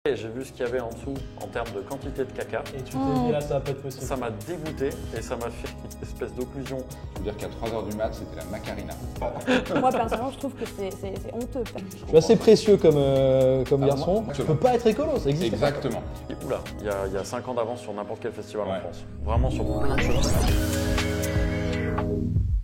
Et j'ai vu ce qu'il y avait en dessous en termes de quantité de caca. Et tu t'es dit là, ça va pas être possible. Ça m'a dégoûté et ça m'a fait une espèce d'occlusion. Je veux dire qu'à 3h du mat, c'était la Macarena. Moi, personnellement, je trouve que c'est honteux. Je suis assez précieux comme garçon. moi, Tu peux pas être écolo, ça existe. Exactement. Et oula, il y a 5 ans d'avance sur n'importe quel festival Ouais. en France. Vraiment sur plein de choses.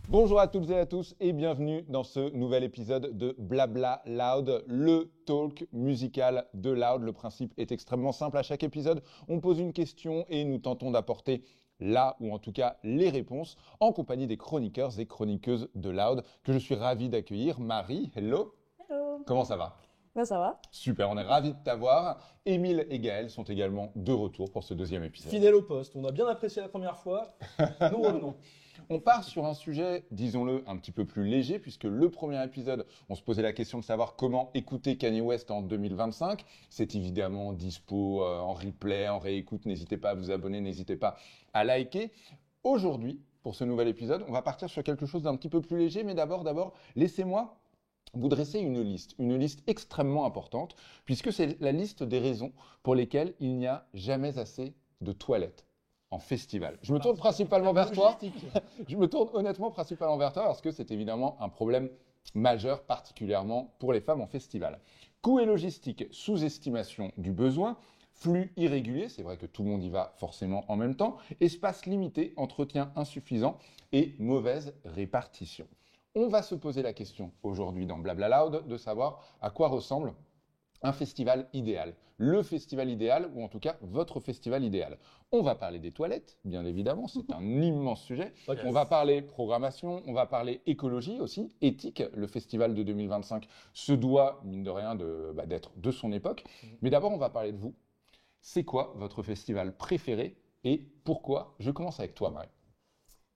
Bonjour à toutes et à tous et bienvenue dans ce nouvel épisode de Blabla Loud, le talk musical de Loud. Le principe est extrêmement simple. À chaque épisode, on pose une question et nous tentons d'apporter là, ou en tout cas les réponses, en compagnie des chroniqueurs et chroniqueuses de Loud, que je suis ravi d'accueillir. Marie, hello. Hello. Comment ça va? Ben, ça va. Super, on est ravis de t'avoir. Émile et Gaël sont également de retour pour ce deuxième épisode. Fidèle au poste. On a bien apprécié la première fois. Nous revenons. On part sur un sujet, disons-le, un petit peu plus léger, puisque le premier épisode, on se posait la question de savoir comment écouter Kanye West en 2025. C'est évidemment dispo en replay, en réécoute. N'hésitez pas à vous abonner, n'hésitez pas à liker. Aujourd'hui, pour ce nouvel épisode, on va partir sur quelque chose d'un petit peu plus léger, mais d'abord, laissez-moi vous dresser une liste extrêmement importante, puisque c'est la liste des raisons pour lesquelles il n'y a jamais assez de toilettes en festival. Je me tourne principalement vers toi. Je me tourne honnêtement principalement vers toi parce que c'est évidemment un problème majeur, particulièrement pour les femmes en festival. Coût et logistique, sous-estimation du besoin, flux irrégulier, c'est vrai que tout le monde y va forcément en même temps, espace limité, entretien insuffisant et mauvaise répartition. On va se poser la question aujourd'hui dans Blabla Loud de savoir à quoi ressemble un festival idéal. Le festival idéal, ou en tout cas votre festival idéal. On va parler des toilettes, bien évidemment, c'est un immense sujet. Yes. On va parler programmation, on va parler écologie aussi, éthique. Le festival de 2025 se doit, mine de rien, d'être de son époque. Mais d'abord, on va parler de vous. C'est quoi votre festival préféré et pourquoi? Je commence avec toi, Marie.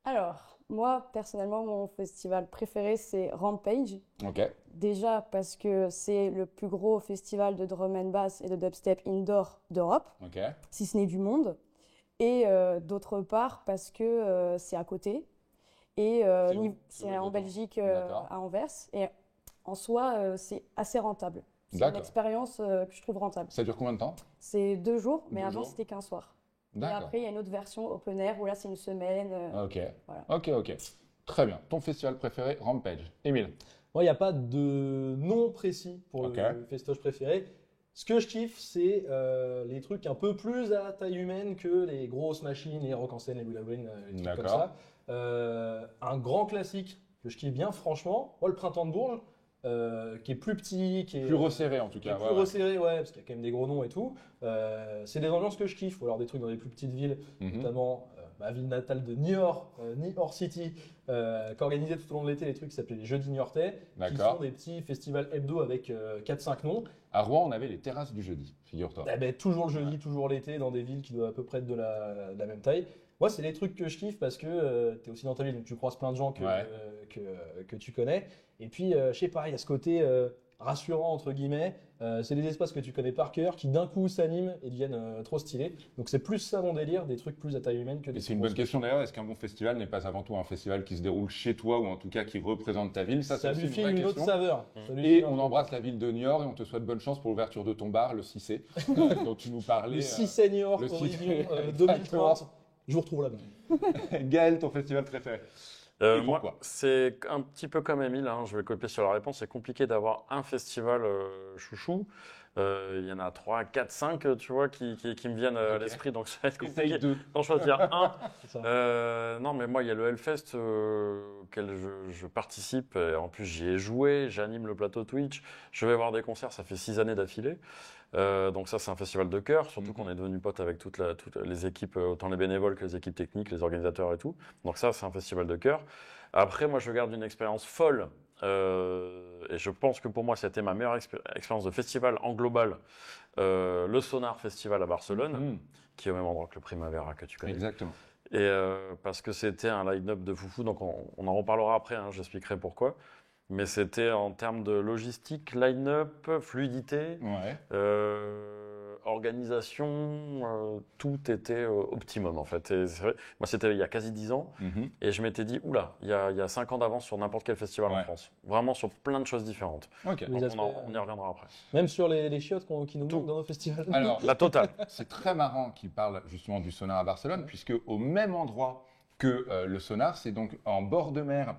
Alors, moi, personnellement, mon festival préféré, c'est Rampage. Ok. Déjà parce que c'est le plus gros festival de drum and bass et de dubstep indoor d'Europe, Ok. si ce n'est du monde. Et d'autre part parce que c'est à côté. Et C'est où? c'est en Belgique, D'accord. à Anvers. Et en soi, c'est assez rentable. C'est une D'accord. expérience que je trouve rentable. Ça dure combien de temps? C'est 2 jours, mais 2 avant, jours. c'était qu'un soir. Et D'accord. après, il y a une autre version open air où là, c'est une semaine. Ok. Voilà. Ok. Très bien. Ton festival préféré, Rampage. Émile. Moi, il n'y a pas de nom précis pour Ok. le festoche préféré. Ce que je kiffe, c'est les trucs un peu plus à taille humaine que les grosses machines, les rock en scène, les Will Win, les trucs comme D'accord. ça. Un grand classique que je kiffe bien, franchement, moi, le Printemps de Bourges, qui est plus petit, qui est Plus resserré en tout qui est cas. plus resserré, ouais, parce qu'il y a quand même des gros noms et tout. C'est des ambiances que je kiffe, ou alors des trucs dans les plus petites villes, Mhm. notamment ma ville natale de Niort, Niort City, qui organisait tout au long de l'été les trucs qui s'appelaient les Jeudis Niortais, qui D'accord. sont des petits festivals hebdo avec 4-5 noms. À Rouen, on avait les terrasses du jeudi, figure-toi. Eh ben, toujours le jeudi, toujours l'été, dans des villes qui doivent à peu près être de la même taille. Moi, c'est les trucs que je kiffe parce que tu es aussi dans ta ville, donc tu croises plein de gens Ouais. que tu connais. Et puis, je sais pas, il y a ce côté rassurant, entre guillemets. C'est des espaces que tu connais par cœur, qui d'un coup s'animent et deviennent trop stylés. Donc, c'est plus ça mon délire, des trucs plus à taille humaine que des Et c'est une trucs bonne question d'ailleurs, est-ce qu'un bon festival n'est pas avant tout un festival qui se déroule chez toi ou en tout cas qui représente ta ville? Ça c'est lui aussi file vraie une autre question. saveur. Ça lui Et file un on truc. embrasse la ville de Niort et on te souhaite bonne chance pour l'ouverture de ton bar, le 6C, dont tu nous parlais. Le 6 Senior le Horizon 6 2030. Je vous retrouve là-bas. Gaël, ton festival préféré? Et Moi, pourquoi? c'est un petit peu comme Émile, hein, je vais copier sur la réponse. C'est compliqué d'avoir un festival chouchou. Il y en a 3, 4, 5, tu vois, qui me viennent à Ok. l'esprit, donc ça va être Essaye compliqué de. d'en choisir un. C'est ça. Non, mais moi, il y a le Hellfest auquel je participe. Et en plus, j'y ai joué, j'anime le plateau Twitch. Je vais voir des concerts, ça fait 6 années d'affilée. Donc ça, c'est un festival de cœur, surtout qu'on est devenus potes avec toutes les équipes, autant les bénévoles que les équipes techniques, les organisateurs et tout. Donc ça, c'est un festival de cœur. Après, moi, je garde une expérience folle. Et je pense que pour moi, c'était ma meilleure expérience de festival en global. Le Sonar Festival à Barcelone, Mhm. qui est au même endroit que le Primavera que tu connais. Exactement. Et parce que c'était un line-up de foufou, donc on en reparlera après, hein, j'expliquerai pourquoi. Mais c'était en termes de logistique, line-up, fluidité, Ouais. l'organisation, tout était optimum en fait. Et c'est vrai, moi, c'était il y a quasi 10 ans. Mhm. Et je m'étais dit, oula, il y a 5 ans d'avance sur n'importe quel festival en Ouais. France. Vraiment sur plein de choses différentes. Ok. Les Donc, aspects, on y reviendra après. Même sur les chiottes qui nous Tout. manquent dans nos festivals. Alors, La totale. c'est très marrant qu'il parle justement du sonar à Barcelone, puisque au même endroit que le sonar, c'est donc en bord de mer,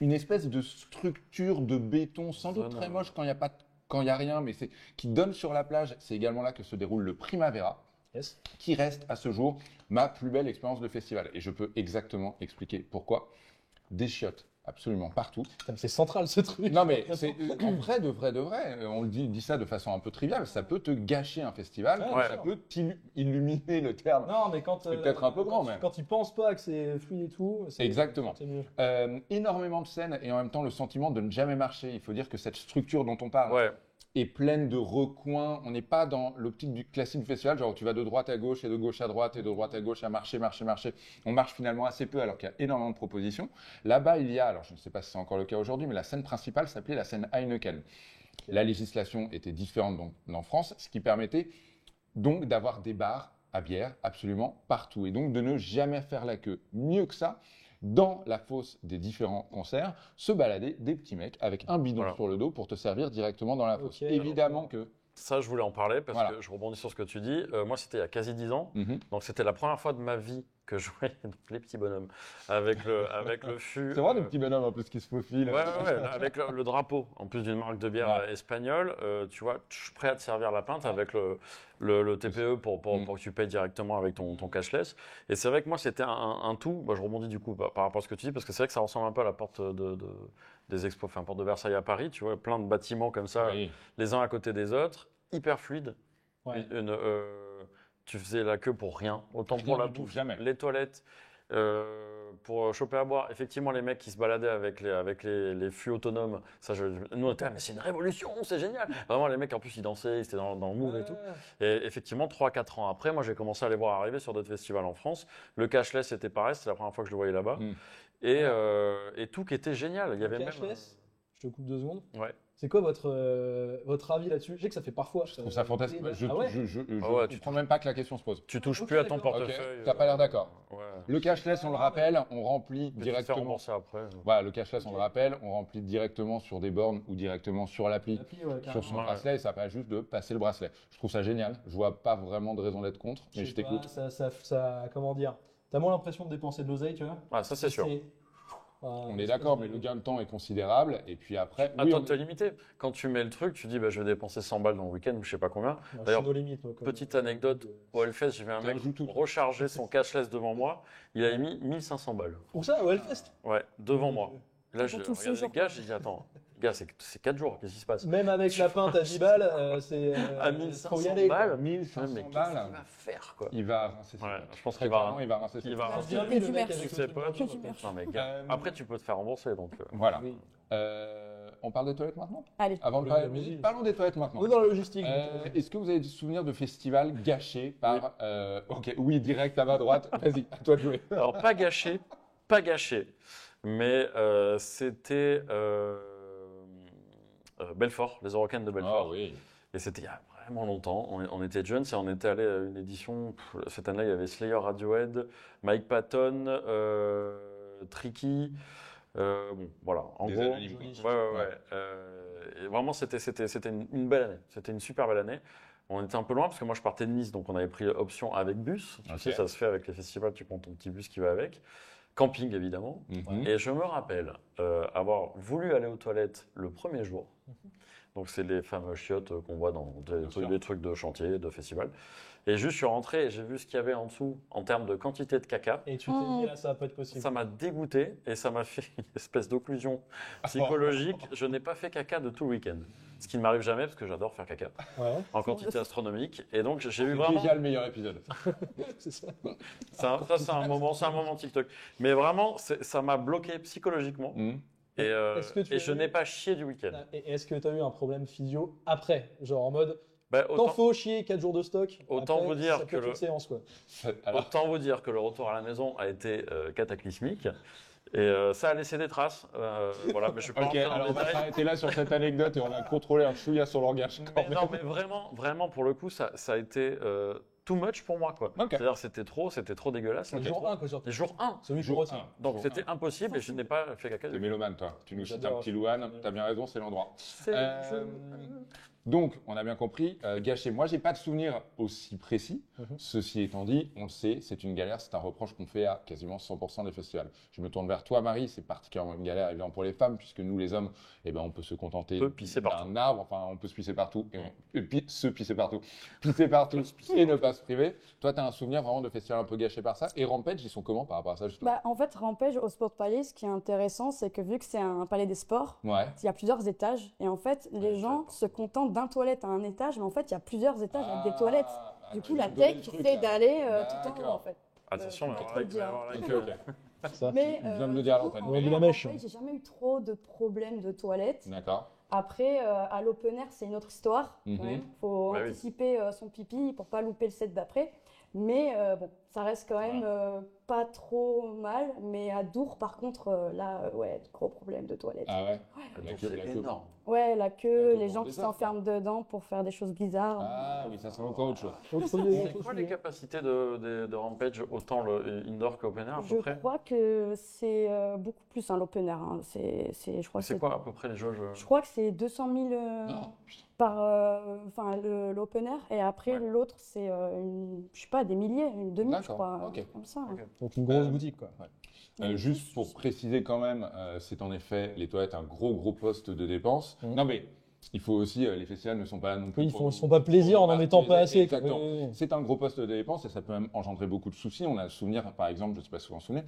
une espèce de structure de béton, sans doute Sonar. très moche quand il y a rien, mais qui donne sur la plage. C'est également là que se déroule le Primavera, Yes. qui reste à ce jour ma plus belle expérience de festival. Et je peux exactement expliquer pourquoi. Des chiottes, absolument partout. Putain, mais c'est central ce truc. Non mais c'est en vrai, de vrai, on le dit ça de façon un peu triviale, ça peut te gâcher un festival, Ouais. ça peut illuminer le terme. Non, mais quand. C'est peut-être un peu grand, même. Quand ils pensent pas que c'est fluide et tout. Exactement. C'est mieux. Énormément de scènes et en même temps le sentiment de ne jamais marcher. Il faut dire que cette structure dont on parle Ouais. est pleine de recoins. On n'est pas dans l'optique du classique du festival, genre où tu vas de droite à gauche et de gauche à droite et de droite à gauche à marcher. On marche finalement assez peu alors qu'il y a énormément de propositions. Là-bas, il y a, alors je ne sais pas si c'est encore le cas aujourd'hui, mais la scène principale s'appelait la scène Heineken. La législation était différente donc en France, ce qui permettait donc d'avoir des bars à bière absolument partout et donc de ne jamais faire la queue. Mieux que ça, dans la fosse des différents concerts, se balader des petits mecs avec un bidon Voilà. sur le dos pour te servir directement dans la fosse. Ok. Évidemment que... Ça, je voulais en parler parce Voilà. que je rebondis sur ce que tu dis. Moi, c'était il y a quasi 10 ans. Mhm. Donc, c'était la première fois de ma vie que je jouais donc, les petits bonhommes avec le fût. C'est vrai, des petits bonhommes un peu ce qui se faufilent. Ouais, là, avec le drapeau, en plus d'une marque de bière Ouais. espagnole, tu vois, je suis prêt à te servir la pinte avec le TPE pour que tu payes directement avec ton cashless. Et c'est vrai que moi, c'était un tout. Bah, je rebondis du coup par rapport à ce que tu dis, parce que c'est vrai que ça ressemble un peu à la porte des expos, enfin, porte de Versailles à Paris, tu vois, plein de bâtiments comme ça, Oui. les uns à côté des autres, hyper fluide. Ouais. Tu faisais la queue pour rien, autant Rien pour la du tout, bouffe, jamais. les toilettes, pour choper à boire. Effectivement, les mecs qui se baladaient avec les fûts autonomes, ça, nous on était là, mais c'est une révolution, c'est génial. Vraiment, les mecs en plus ils dansaient, ils étaient dans le move et tout. Et effectivement, 3-4 ans après, moi j'ai commencé à les voir arriver sur d'autres festivals en France. Le cashless c'était pareil, c'était la première fois que je le voyais là-bas. Mm. Et tout qui était génial. Il y avait Cashless, je te coupe 2 secondes. Ouais. C'est quoi votre avis là-dessus? Je sais que ça fait parfois. Je trouve ça fantastique. Je Ah ouais ne ouais, tu comprends même pas que la question se pose. Tu touches Ok, plus à ton d'accord. portefeuille. Ok, t'as pas l'air d'accord. Ouais. Le cashless, on le rappelle, on remplit Tu peux te faire directement. rembourser après. Voilà, le cashless, on Ok. le rappelle, on remplit directement sur des bornes ou directement sur l'appli, L'appli, ouais, sur carrément. son Ouais. bracelet, et ça permet juste de passer le bracelet. Je trouve ça génial. Je vois pas vraiment de raison d'être contre, mais je sais pas, t'écoute. comment dire? T'as moins l'impression de dépenser de l'oseille, tu vois? Ah, ça c'est sûr. On est d'accord, mais le gain de temps est considérable. Et puis après, oui, Attends, on- t'es limité. Quand tu mets le truc, tu dis bah, je vais dépenser 100 balles dans le week-end ou je sais pas combien. Je D'ailleurs, suis nos limites, moi, comme- Petite anecdote, au Hellfest, j'ai vu un Ça mec joue tout. recharger son cashless devant moi. Il avait mis 1500 balles. Où ça, au Hellfest? Ouais, devant moi. Là, je Pour tout le regarde le séjour. gars, j'ai dit attends, gars, c'est 4 jours, qu'est-ce qui se passe? Même avec la pinte à 10 balles, c'est. À faut 1500 y aller, quoi. balles, 1500 mais qu'est-ce balles. qu'il va faire quoi? il va rincer ses Ouais, potes. je pense Très qu'il va- clairement, il va rincer ses il va potes. rincer Bien vu, le du mec merch. avec ses le truc potes. dans le truc. Non mais gars, après tu peux te faire rembourser donc. Voilà. Oui. On parle des toilettes maintenant? Allez. Avant de Oui, parler de oui, musique, oui. parlons des toilettes maintenant. On est dans la logistique. Est-ce que vous avez des souvenirs de festivals gâchés par... Ok, oui, direct à ma droite. Vas-y, à toi de jouer. Alors pas gâché, mais c'était Belfort, les Eurocaines de Belfort. Ah oui. Et c'était il y a vraiment longtemps. On était jeunes et on était allé à une édition. Cette année-là, il y avait Slayer, Radiohead, Mike Patton, Tricky. Bon, voilà. En Des gros, anonymes, ouais. Ouais. Et vraiment, c'était une belle année. C'était une super belle année. On était un peu loin parce que moi, je partais de Nice, donc on avait pris option avec bus. Tu Ok. sais, ça se fait avec les festivals. Tu prends ton petit bus qui va avec. Camping, évidemment. Mhm. Et je me rappelle avoir voulu aller aux toilettes le premier jour. Donc, c'est les fameux chiottes qu'on voit dans sûr. des trucs de chantier, de festival. Et juste, je suis rentré et j'ai vu ce qu'il y avait en dessous en termes de quantité de caca. Et tu t'es dit, là, ça va pas être possible. Ça m'a dégoûté et ça m'a fait une espèce d'occlusion psychologique. Je n'ai pas fait caca de tout le week-end. Ce qui ne m'arrive jamais parce que j'adore faire caca Ouais, en quantité astronomique. Et donc, j'ai eu C'est vraiment. déjà le meilleur épisode. c'est ça. Ça, c'est un moment TikTok. Mais vraiment, ça m'a bloqué psychologiquement. Mhm. Est-ce que tu Et as je eu- n'ai pas chié du week-end. Et est-ce que tu as eu un problème physio après? Genre en mode, Bah, t'en autant, faut chier 4 jours de stock. Autant après, vous dire ça peut que être le- une séance, quoi. Alors, autant vous dire que le retour à la maison a été cataclysmique. Et ça a laissé des traces. Voilà, mais je vais pas Ok, rentrer dans alors le on va détail. s'arrêter là sur cette anecdote et on a contrôlé un chouïa sur le langage. Mais non, mais vraiment, pour le coup, ça a été too much pour moi, quoi. Ok. C'est-à-dire, c'était trop dégueulasse. Le jour 1, quoi, surtout. Les jours 1. Celui Jour pour retient. 1. Donc, c'était impossible et je n'ai pas fait caca. T'es mélomane, toi. Tu nous cites un J'adore. petit Louane. T'as bien raison, c'est l'endroit. C'est Donc, on a bien compris, gâché. Moi, j'ai pas de souvenir aussi précis. Ceci étant dit, on le sait, c'est une galère, c'est un reproche qu'on fait à quasiment 100% des festivals. Je me tourne vers toi, Marie, c'est particulièrement une galère évidemment pour les femmes, puisque nous, les hommes, eh ben, on peut se contenter On peut pisser partout. d'un arbre, enfin, on peut se pisser partout, se pisser partout, pisser partout et ne pas se priver. Toi, tu as un souvenir vraiment de festival un peu gâché par ça. Et Rampage, ils sont comment par rapport à ça, justement? Bah, en fait, Rampage au Sport Palace, ce qui est intéressant, c'est que vu que c'est un palais des sports, Ouais. il y a plusieurs étages. Et en fait, les gens se contentent d'un toilette à un étage, mais en fait, il y a plusieurs étages avec des toilettes. Du coup, la tech fait d'aller tout en haut, en fait. Attention, Euh, mais faut alors là, il te va y dire. avoir la Ok, queue. ok. Ça. Mais, Tu viens de le dire à du coup, l'antenne. On a en vu la vrai, mèche. Rampage, j'ai jamais eu trop de problèmes de toilettes. D'accord. Après, à l'open air, c'est une autre histoire. Quand Mhm. même. Faut Bah oui. anticiper son pipi pour pas louper le set d'après. Mais bon, ça reste quand même pas trop mal. Mais à Dour, par contre, là, ouais, gros problème de toilettes. Ah ouais. Donc, queue, c'est énorme. Ouais, la La queue, queue les pour gens des qui arts, s'enferment dedans pour faire des choses bizarres. Ah oui, ça c'est encore autre chose. C'est quoi les capacités de Rampage, autant le indoor qu'open air à Je peu près? crois que c'est beaucoup plus l'open air. Hein. Je crois que C'est quoi à peu près les jauges? Je crois que c'est 200 000 Non, putain. par l'open air. Et après, Ouais. l'autre, c'est, je sais pas, des milliers, une demi, je D'accord, crois. ok. Un truc comme ça. Ok. Donc une grosse boutique, quoi. Juste pour préciser quand même, c'est en effet les toilettes un gros poste de dépense. Mhm. Non mais il faut aussi, les festivals ne sont pas là non plus. Oui, ils pour ne se font pas plaisir en pour en mettant pas assez. quoi. Exactement. Oui, oui, oui. C'est un gros poste de dépense et ça peut même engendrer beaucoup de soucis. On a le souvenir, par exemple, je ne sais pas si vous vous en souvenez,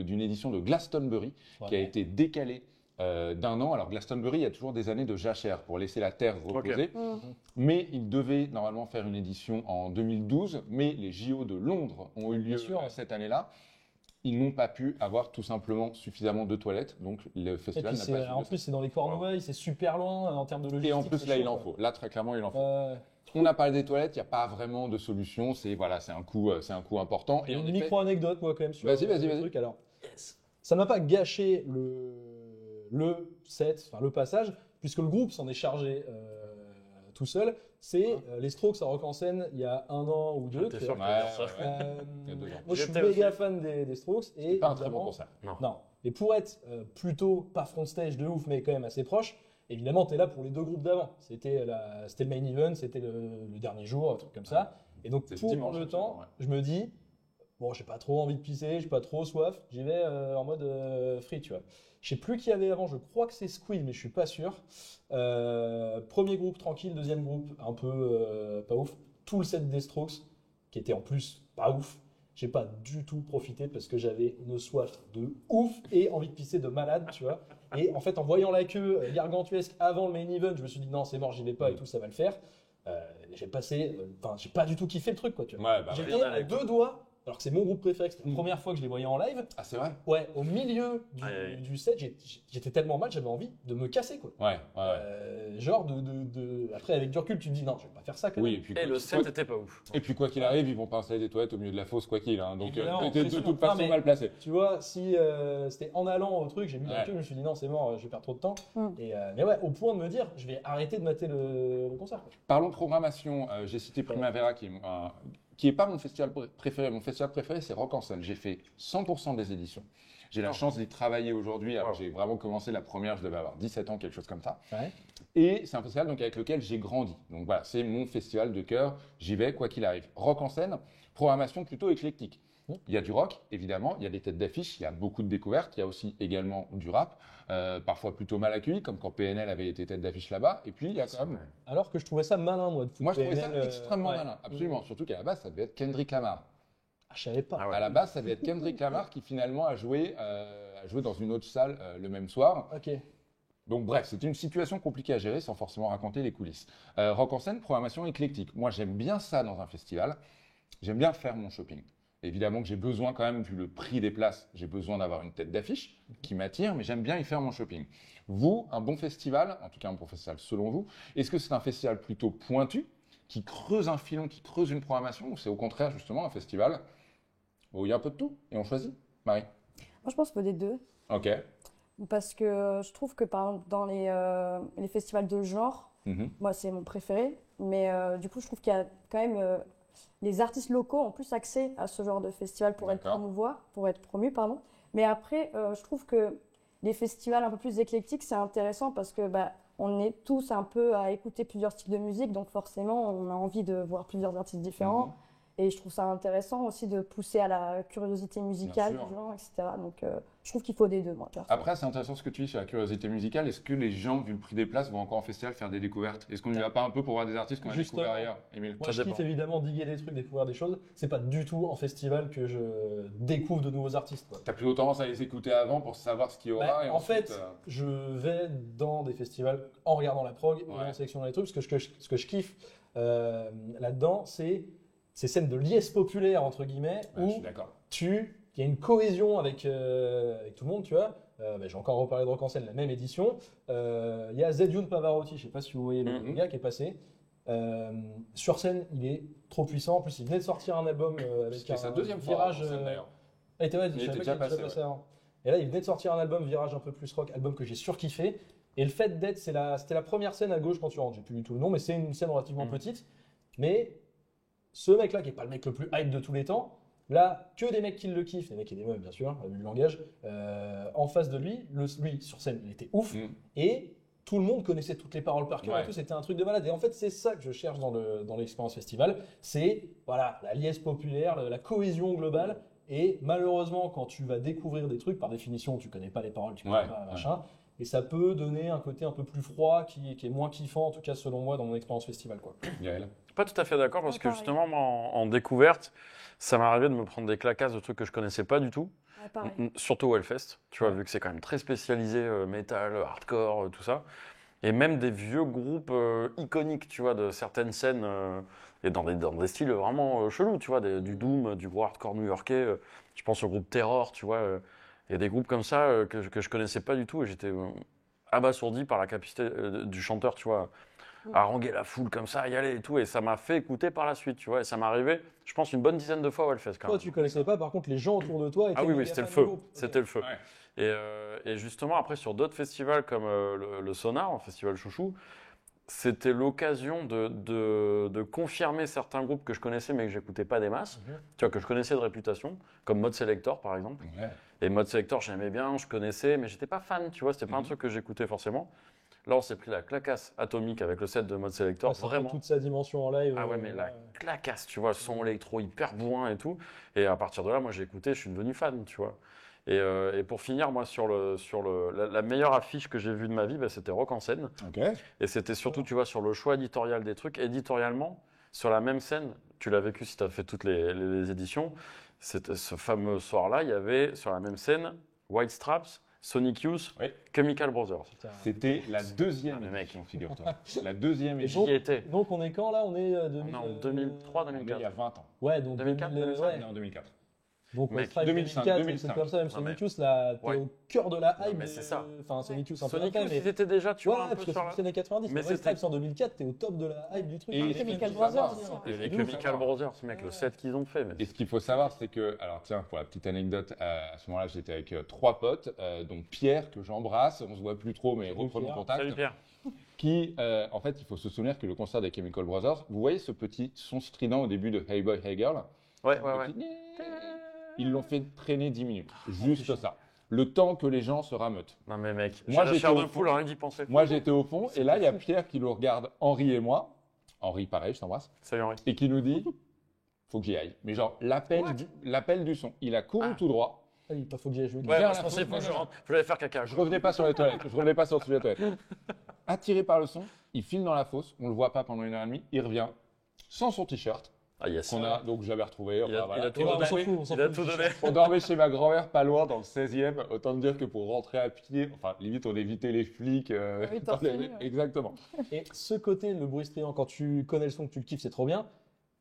d'une édition de Glastonbury qui a Ouais. été décalée d'un an. Alors Glastonbury, il y a toujours des années de jachère pour laisser la terre reposer. Mhm. Mais il devait normalement faire une édition en 2012, mais les JO de Londres ont eu lieu Bien sûr. cette année-là. Ils n'ont pas pu avoir tout simplement suffisamment de toilettes, donc le Et festival puis n'a pas c'est- su en de plus, c'est dans les Cornouailles, c'est super loin en termes de ça. logistique. Et en plus, c'est là, chaud, il en quoi. faut. Là, très clairement, il en faut. Ouais. On a parlé des toilettes, il n'y a pas vraiment de solution. C'est un coût important. Et en une effet- micro-anecdote, moi, quand même, sur Vas-y, le vas-y. truc. Alors, ça ne m'a pas gâché le set, enfin le passage, puisque le groupe s'en est chargé tout seul. C'est les Strokes à Rock en scène il y a un an ou deux. J'étais tu sûr vois. que tu allais dire ça. Il y a 2 ans. Moi, je suis J'étais méga aussi. fan des Strokes. Et Pas un très bon évidemment- concert. Non. Et pour être plutôt pas front stage de ouf, mais quand même assez proche, évidemment, tu es là pour les deux groupes d'avant. C'était le main event, c'était le dernier jour, un truc comme ça. Et donc, C'est pour dimanche, le temps, ouais. je me dis, bon, j'ai pas trop envie de pisser, j'ai pas trop soif, j'y vais en mode free, tu vois. Je sais plus qui y avait avant, je crois que c'est Squid, mais je suis pas sûr. Premier groupe tranquille, deuxième groupe un peu pas ouf. Tout le set des Strokes, qui était en plus pas ouf. J'ai pas du tout profité parce que j'avais une soif de ouf et envie de pisser de malade, tu vois. Et en fait, en voyant la queue gargantuesque avant le main event, je me suis dit non, c'est mort, j'y vais pas et tout, ça va le faire. J'ai passé, enfin, j'ai pas du tout kiffé le truc, quoi, tu vois. Ouais, bah, J'étais rien à d'aller, deux doigts, alors que c'est mon groupe préféré, que c'était la première fois que je les voyais en live. Ah, c'est vrai? Ouais, au milieu Aïe, aïe. du set, j'étais tellement mal, j'avais envie de me casser, quoi. Ouais. Genre après avec du recul, tu te dis non, je vais pas faire ça quand même. Oui, et puis, Et le set était pas ouf. quoi qu'il arrive, ils vont pas installer des toilettes au milieu de la fosse, quoi qu'il. Hein. Donc, Évidemment, t'es c'est de sûr. toute façon Non, mais- mal placé. Tu vois, si c'était en allant au truc, j'ai mis Ouais. la queue, je me suis dit non, c'est mort, je vais perdre trop de temps. Mm. Mais ouais, au point de me dire, je vais arrêter de mater le concert, quoi. Parlons programmation. J'ai cité Primavera qui est pas mon festival préféré. Mon festival préféré, c'est Rock en scène. J'ai fait 100% des éditions. J'ai la Oh. chance d'y travailler aujourd'hui. Alors, Wow. j'ai vraiment commencé la première, je devais avoir 17 ans, quelque chose comme ça. Ouais. Et c'est un festival donc, avec lequel j'ai grandi. Donc voilà, c'est mon festival de cœur. J'y vais, quoi qu'il arrive. Rock en scène, programmation plutôt éclectique. Il y a du rock, évidemment, il y a des têtes d'affiche, il y a beaucoup de découvertes, il y a aussi également du rap, parfois plutôt mal accueilli, comme quand PNL avait été tête d'affiche là-bas. Et puis, il y a quand même... Alors que je trouvais ça malin, moi, de foutre Moi, je trouvais ça PNL, extrêmement ouais. malin, absolument. Surtout qu'à la base, ça devait être Kendrick Lamar. Ah, je savais pas. Ah ouais. À la base, ça devait être Kendrick Lamar qui finalement a joué dans une autre salle le même soir. Ok. Donc bref, c'était une situation compliquée à gérer sans forcément raconter les coulisses. Rock en scène, programmation éclectique. Moi, j'aime bien ça dans un festival. J'aime bien faire mon shopping. Évidemment que j'ai besoin quand même, vu le prix des places, j'ai besoin d'avoir une tête d'affiche qui m'attire, mais j'aime bien y faire mon shopping. Vous, un bon festival, en tout cas un bon festival selon vous, est-ce que c'est un festival plutôt pointu, qui creuse un filon, qui creuse une programmation, ou c'est au contraire justement un festival où il y a un peu de tout et on choisit? Marie? Moi, je pense qu'il faut des deux. Ok. Parce que je trouve que, par exemple, dans les festivals de genre, Mhm. moi, c'est mon préféré. Mais du coup, je trouve qu'il y a quand même. Les artistes locaux ont plus accès à ce genre de festival pour être promus, pardon. Mais après, je trouve que les festivals un peu plus éclectiques, c'est intéressant parce que on est tous un peu à écouter plusieurs styles de musique, donc forcément, on a envie de voir plusieurs artistes différents. Mhm. Et je trouve ça intéressant aussi de pousser à la curiosité musicale sûr. des gens, etc. Donc, je trouve qu'il faut des deux, moi, perso. Après, c'est intéressant ce que tu dis sur la curiosité musicale. Est-ce que les gens, vu le prix des places, vont encore en festival faire des découvertes? Est-ce qu'on n'y va pas un peu pour voir des artistes qu'on a Justement. découverts ailleurs, Émile? Moi, Ça je dépend. kiffe évidemment diguer des trucs, découvrir des choses. C'est pas du tout en festival que je découvre de nouveaux artistes, quoi. T'as plutôt tendance à les écouter avant pour savoir ce qu'il y aura et En ensuite, fait, je vais dans des festivals en regardant la prog et Ouais. en sélectionnant les trucs. Ce que je kiffe là-dedans, c'est ces scènes de liesse populaire, entre guillemets, ouais, je suis où d'accord. il y a une cohésion avec tout le monde, tu vois. J'ai encore reparlé de Rock en scène, la même édition. Il y a Zedune Pavarotti, je sais pas si vous voyez le Mhm. gars qui est passé. Sur scène, il est trop puissant. En plus, il venait de sortir un album avec C'était un sa deuxième fois virage. en scène, d'ailleurs. Ah, il était, ouais, Il je savais était pas déjà qu'il était passé, avant. Et là, il venait de sortir un album virage un peu plus rock, album que j'ai surkiffé. Et le fait d'être, c'était la première scène à gauche quand tu rentres. J'ai plus du tout le nom, mais c'est une scène relativement petite. Mais ce mec-là, qui est pas le mec le plus hype de tous les temps, là, que des mecs qui le kiffent, des mecs et des meufs, bien sûr, vu le langage, en face de lui, lui, sur scène, il était ouf. Mhm. Et tout le monde connaissait toutes les paroles par cœur Ouais. et tout, c'était un truc de malade. Et en fait, c'est ça que je cherche dans l'expérience festival, c'est voilà, la liesse populaire, la cohésion globale. Et malheureusement, quand tu vas découvrir des trucs, par définition, tu connais pas les paroles, tu connais Ouais, pas machin, et ça peut donner un côté un peu plus froid qui est moins kiffant, en tout cas selon moi, dans mon expérience festival, quoi. Gaël. Pas tout à fait d'accord parce Ouais, que pareil. justement, moi, en découverte, ça m'est arrivé de me prendre des claquasses de trucs que je connaissais pas du tout. Ouais, pareil. Surtout au Hellfest, tu vois, Ouais. vu que c'est quand même très spécialisé, métal, hardcore, tout ça. Et même des vieux groupes iconiques, tu vois, de certaines scènes, et dans des styles vraiment chelous, tu vois, du doom, du gros hardcore new-yorkais. Je pense au groupe Terror, tu vois. Il y a des groupes comme ça que je connaissais pas du tout et j'étais abasourdi par la capacité du chanteur, tu vois, à haranguer la foule comme ça, y aller et tout. Et ça m'a fait écouter par la suite, tu vois. Et ça m'est arrivé, je pense, une bonne dizaine de fois au Hellfest quand Toi, même. tu connaissais pas, par contre, les gens autour de toi étaient Ah oui, oui, méga c'était le fans feu. du groupe. C'était le feu. Ouais. Et justement, après, sur d'autres festivals comme le Sonar, un festival chouchou, c'était l'occasion de confirmer certains groupes que je connaissais mais que j'écoutais pas des masses, tu vois, que je connaissais de réputation, comme Mode Selector par exemple. Ouais. Et Mode Selector, j'aimais bien, je connaissais, mais j'étais pas fan, tu vois, c'était pas un truc que j'écoutais forcément. Là, on s'est pris la clacasse atomique avec le set de Mode Selector, Ouais, ça prend vraiment. toute sa dimension en live. Ah ouais, mais la clacasse, tu vois, son électro hyper bourrin et tout. Et à partir de là, moi, j'ai écouté, je suis devenu fan, tu vois. Et pour finir, moi, sur la meilleure affiche que j'ai vue de ma vie, bah, c'était Rock en scène. Ok. Et c'était surtout, tu vois, sur le choix éditorial des trucs. Éditorialement, sur la même scène, tu l'as vécu si tu as fait toutes les éditions, ce fameux soir-là, il y avait sur la même scène White Straps, Sonic Youth, Oui. Chemical Brothers. C'était la deuxième Ah, mais mec. édition, figure-toi. La deuxième Et édition. J'y étais. Donc, on est quand là? On est On est en 2003, On est il y 2004. a 20 ans. Ouais, donc 2004, 2000, 2005, ouais. On est en 2004. Donc, Mec, Strike 2005, 2004, 2005. c'est comme ça, même Non, mais- Sonic Youth, là, t'es Ouais. au cœur de la Non, hype. mais c'est ça. Enfin, Sonic Youth, un peu Sonic après, Youth, mais. ils étaient déjà, tu Ouais, vois, un peu parce que sur c'est la... les années 90, Mais mais White c'était- Stripes en 2004, t'es au top de la hype du truc. Et- Et Chemical et- Brothers et- aussi, hein. Et les Et Chemical ouf. Brothers, mec, le set qu'ils ont fait. Mais... Et ce qu'il faut savoir, c'est que, alors tiens, pour la petite anecdote, à ce moment-là, j'étais avec 3 potes, donc Pierre, que j'embrasse, on se voit plus trop, mais Salut, reprenons Pierre. contact, Salut Pierre. qui, en fait, il faut se souvenir que le concert des Chemical Brothers, vous voyez ce petit son strident au début de Hey Boy, Hey Girl? Ouais, ouais, ouais. Petit- Ils l'ont fait traîner 10 minutes, juste ça. Le temps que les gens se rameutent. Non mais mec, Moi, j'ai la j'étais chair au de fond. poule, rien d'y penser. Moi, j'étais au fond, et là, il y a Pierre qui nous regarde, Henri et moi. Henri, pareil, je t'embrasse. Salut Henri. Et qui nous dit, faut que j'y aille. Mais genre, l'appel du son. Il a couru Ah. tout droit. Ah, il faut que j'y aille jouer. Ouais, Vers moi, je la pensais faute, faut que je non, non. rentre. Je voulais faire caca. Je revenais pas sur les toilettes. Je revenais pas sur le sujet des toilettes. Attiré par le son, il file dans la fosse. On le voit pas pendant 1h30. Il revient sans son t-shirt. Ah yes. Qu'on a, donc j'avais retrouvé. Il Enfin, a, voilà. il a tout Ouais, on donné. s'en fout, on s'en Il a fout. tout donné. On dormait chez ma grand-mère pas loin dans le 16e. Autant dire que pour rentrer à pied, enfin limite on évitait les flics. Oui, torse nu, ouais. Exactement. Et ce côté, le bruit strident, quand tu connais le son, que tu le kiffes, c'est trop bien.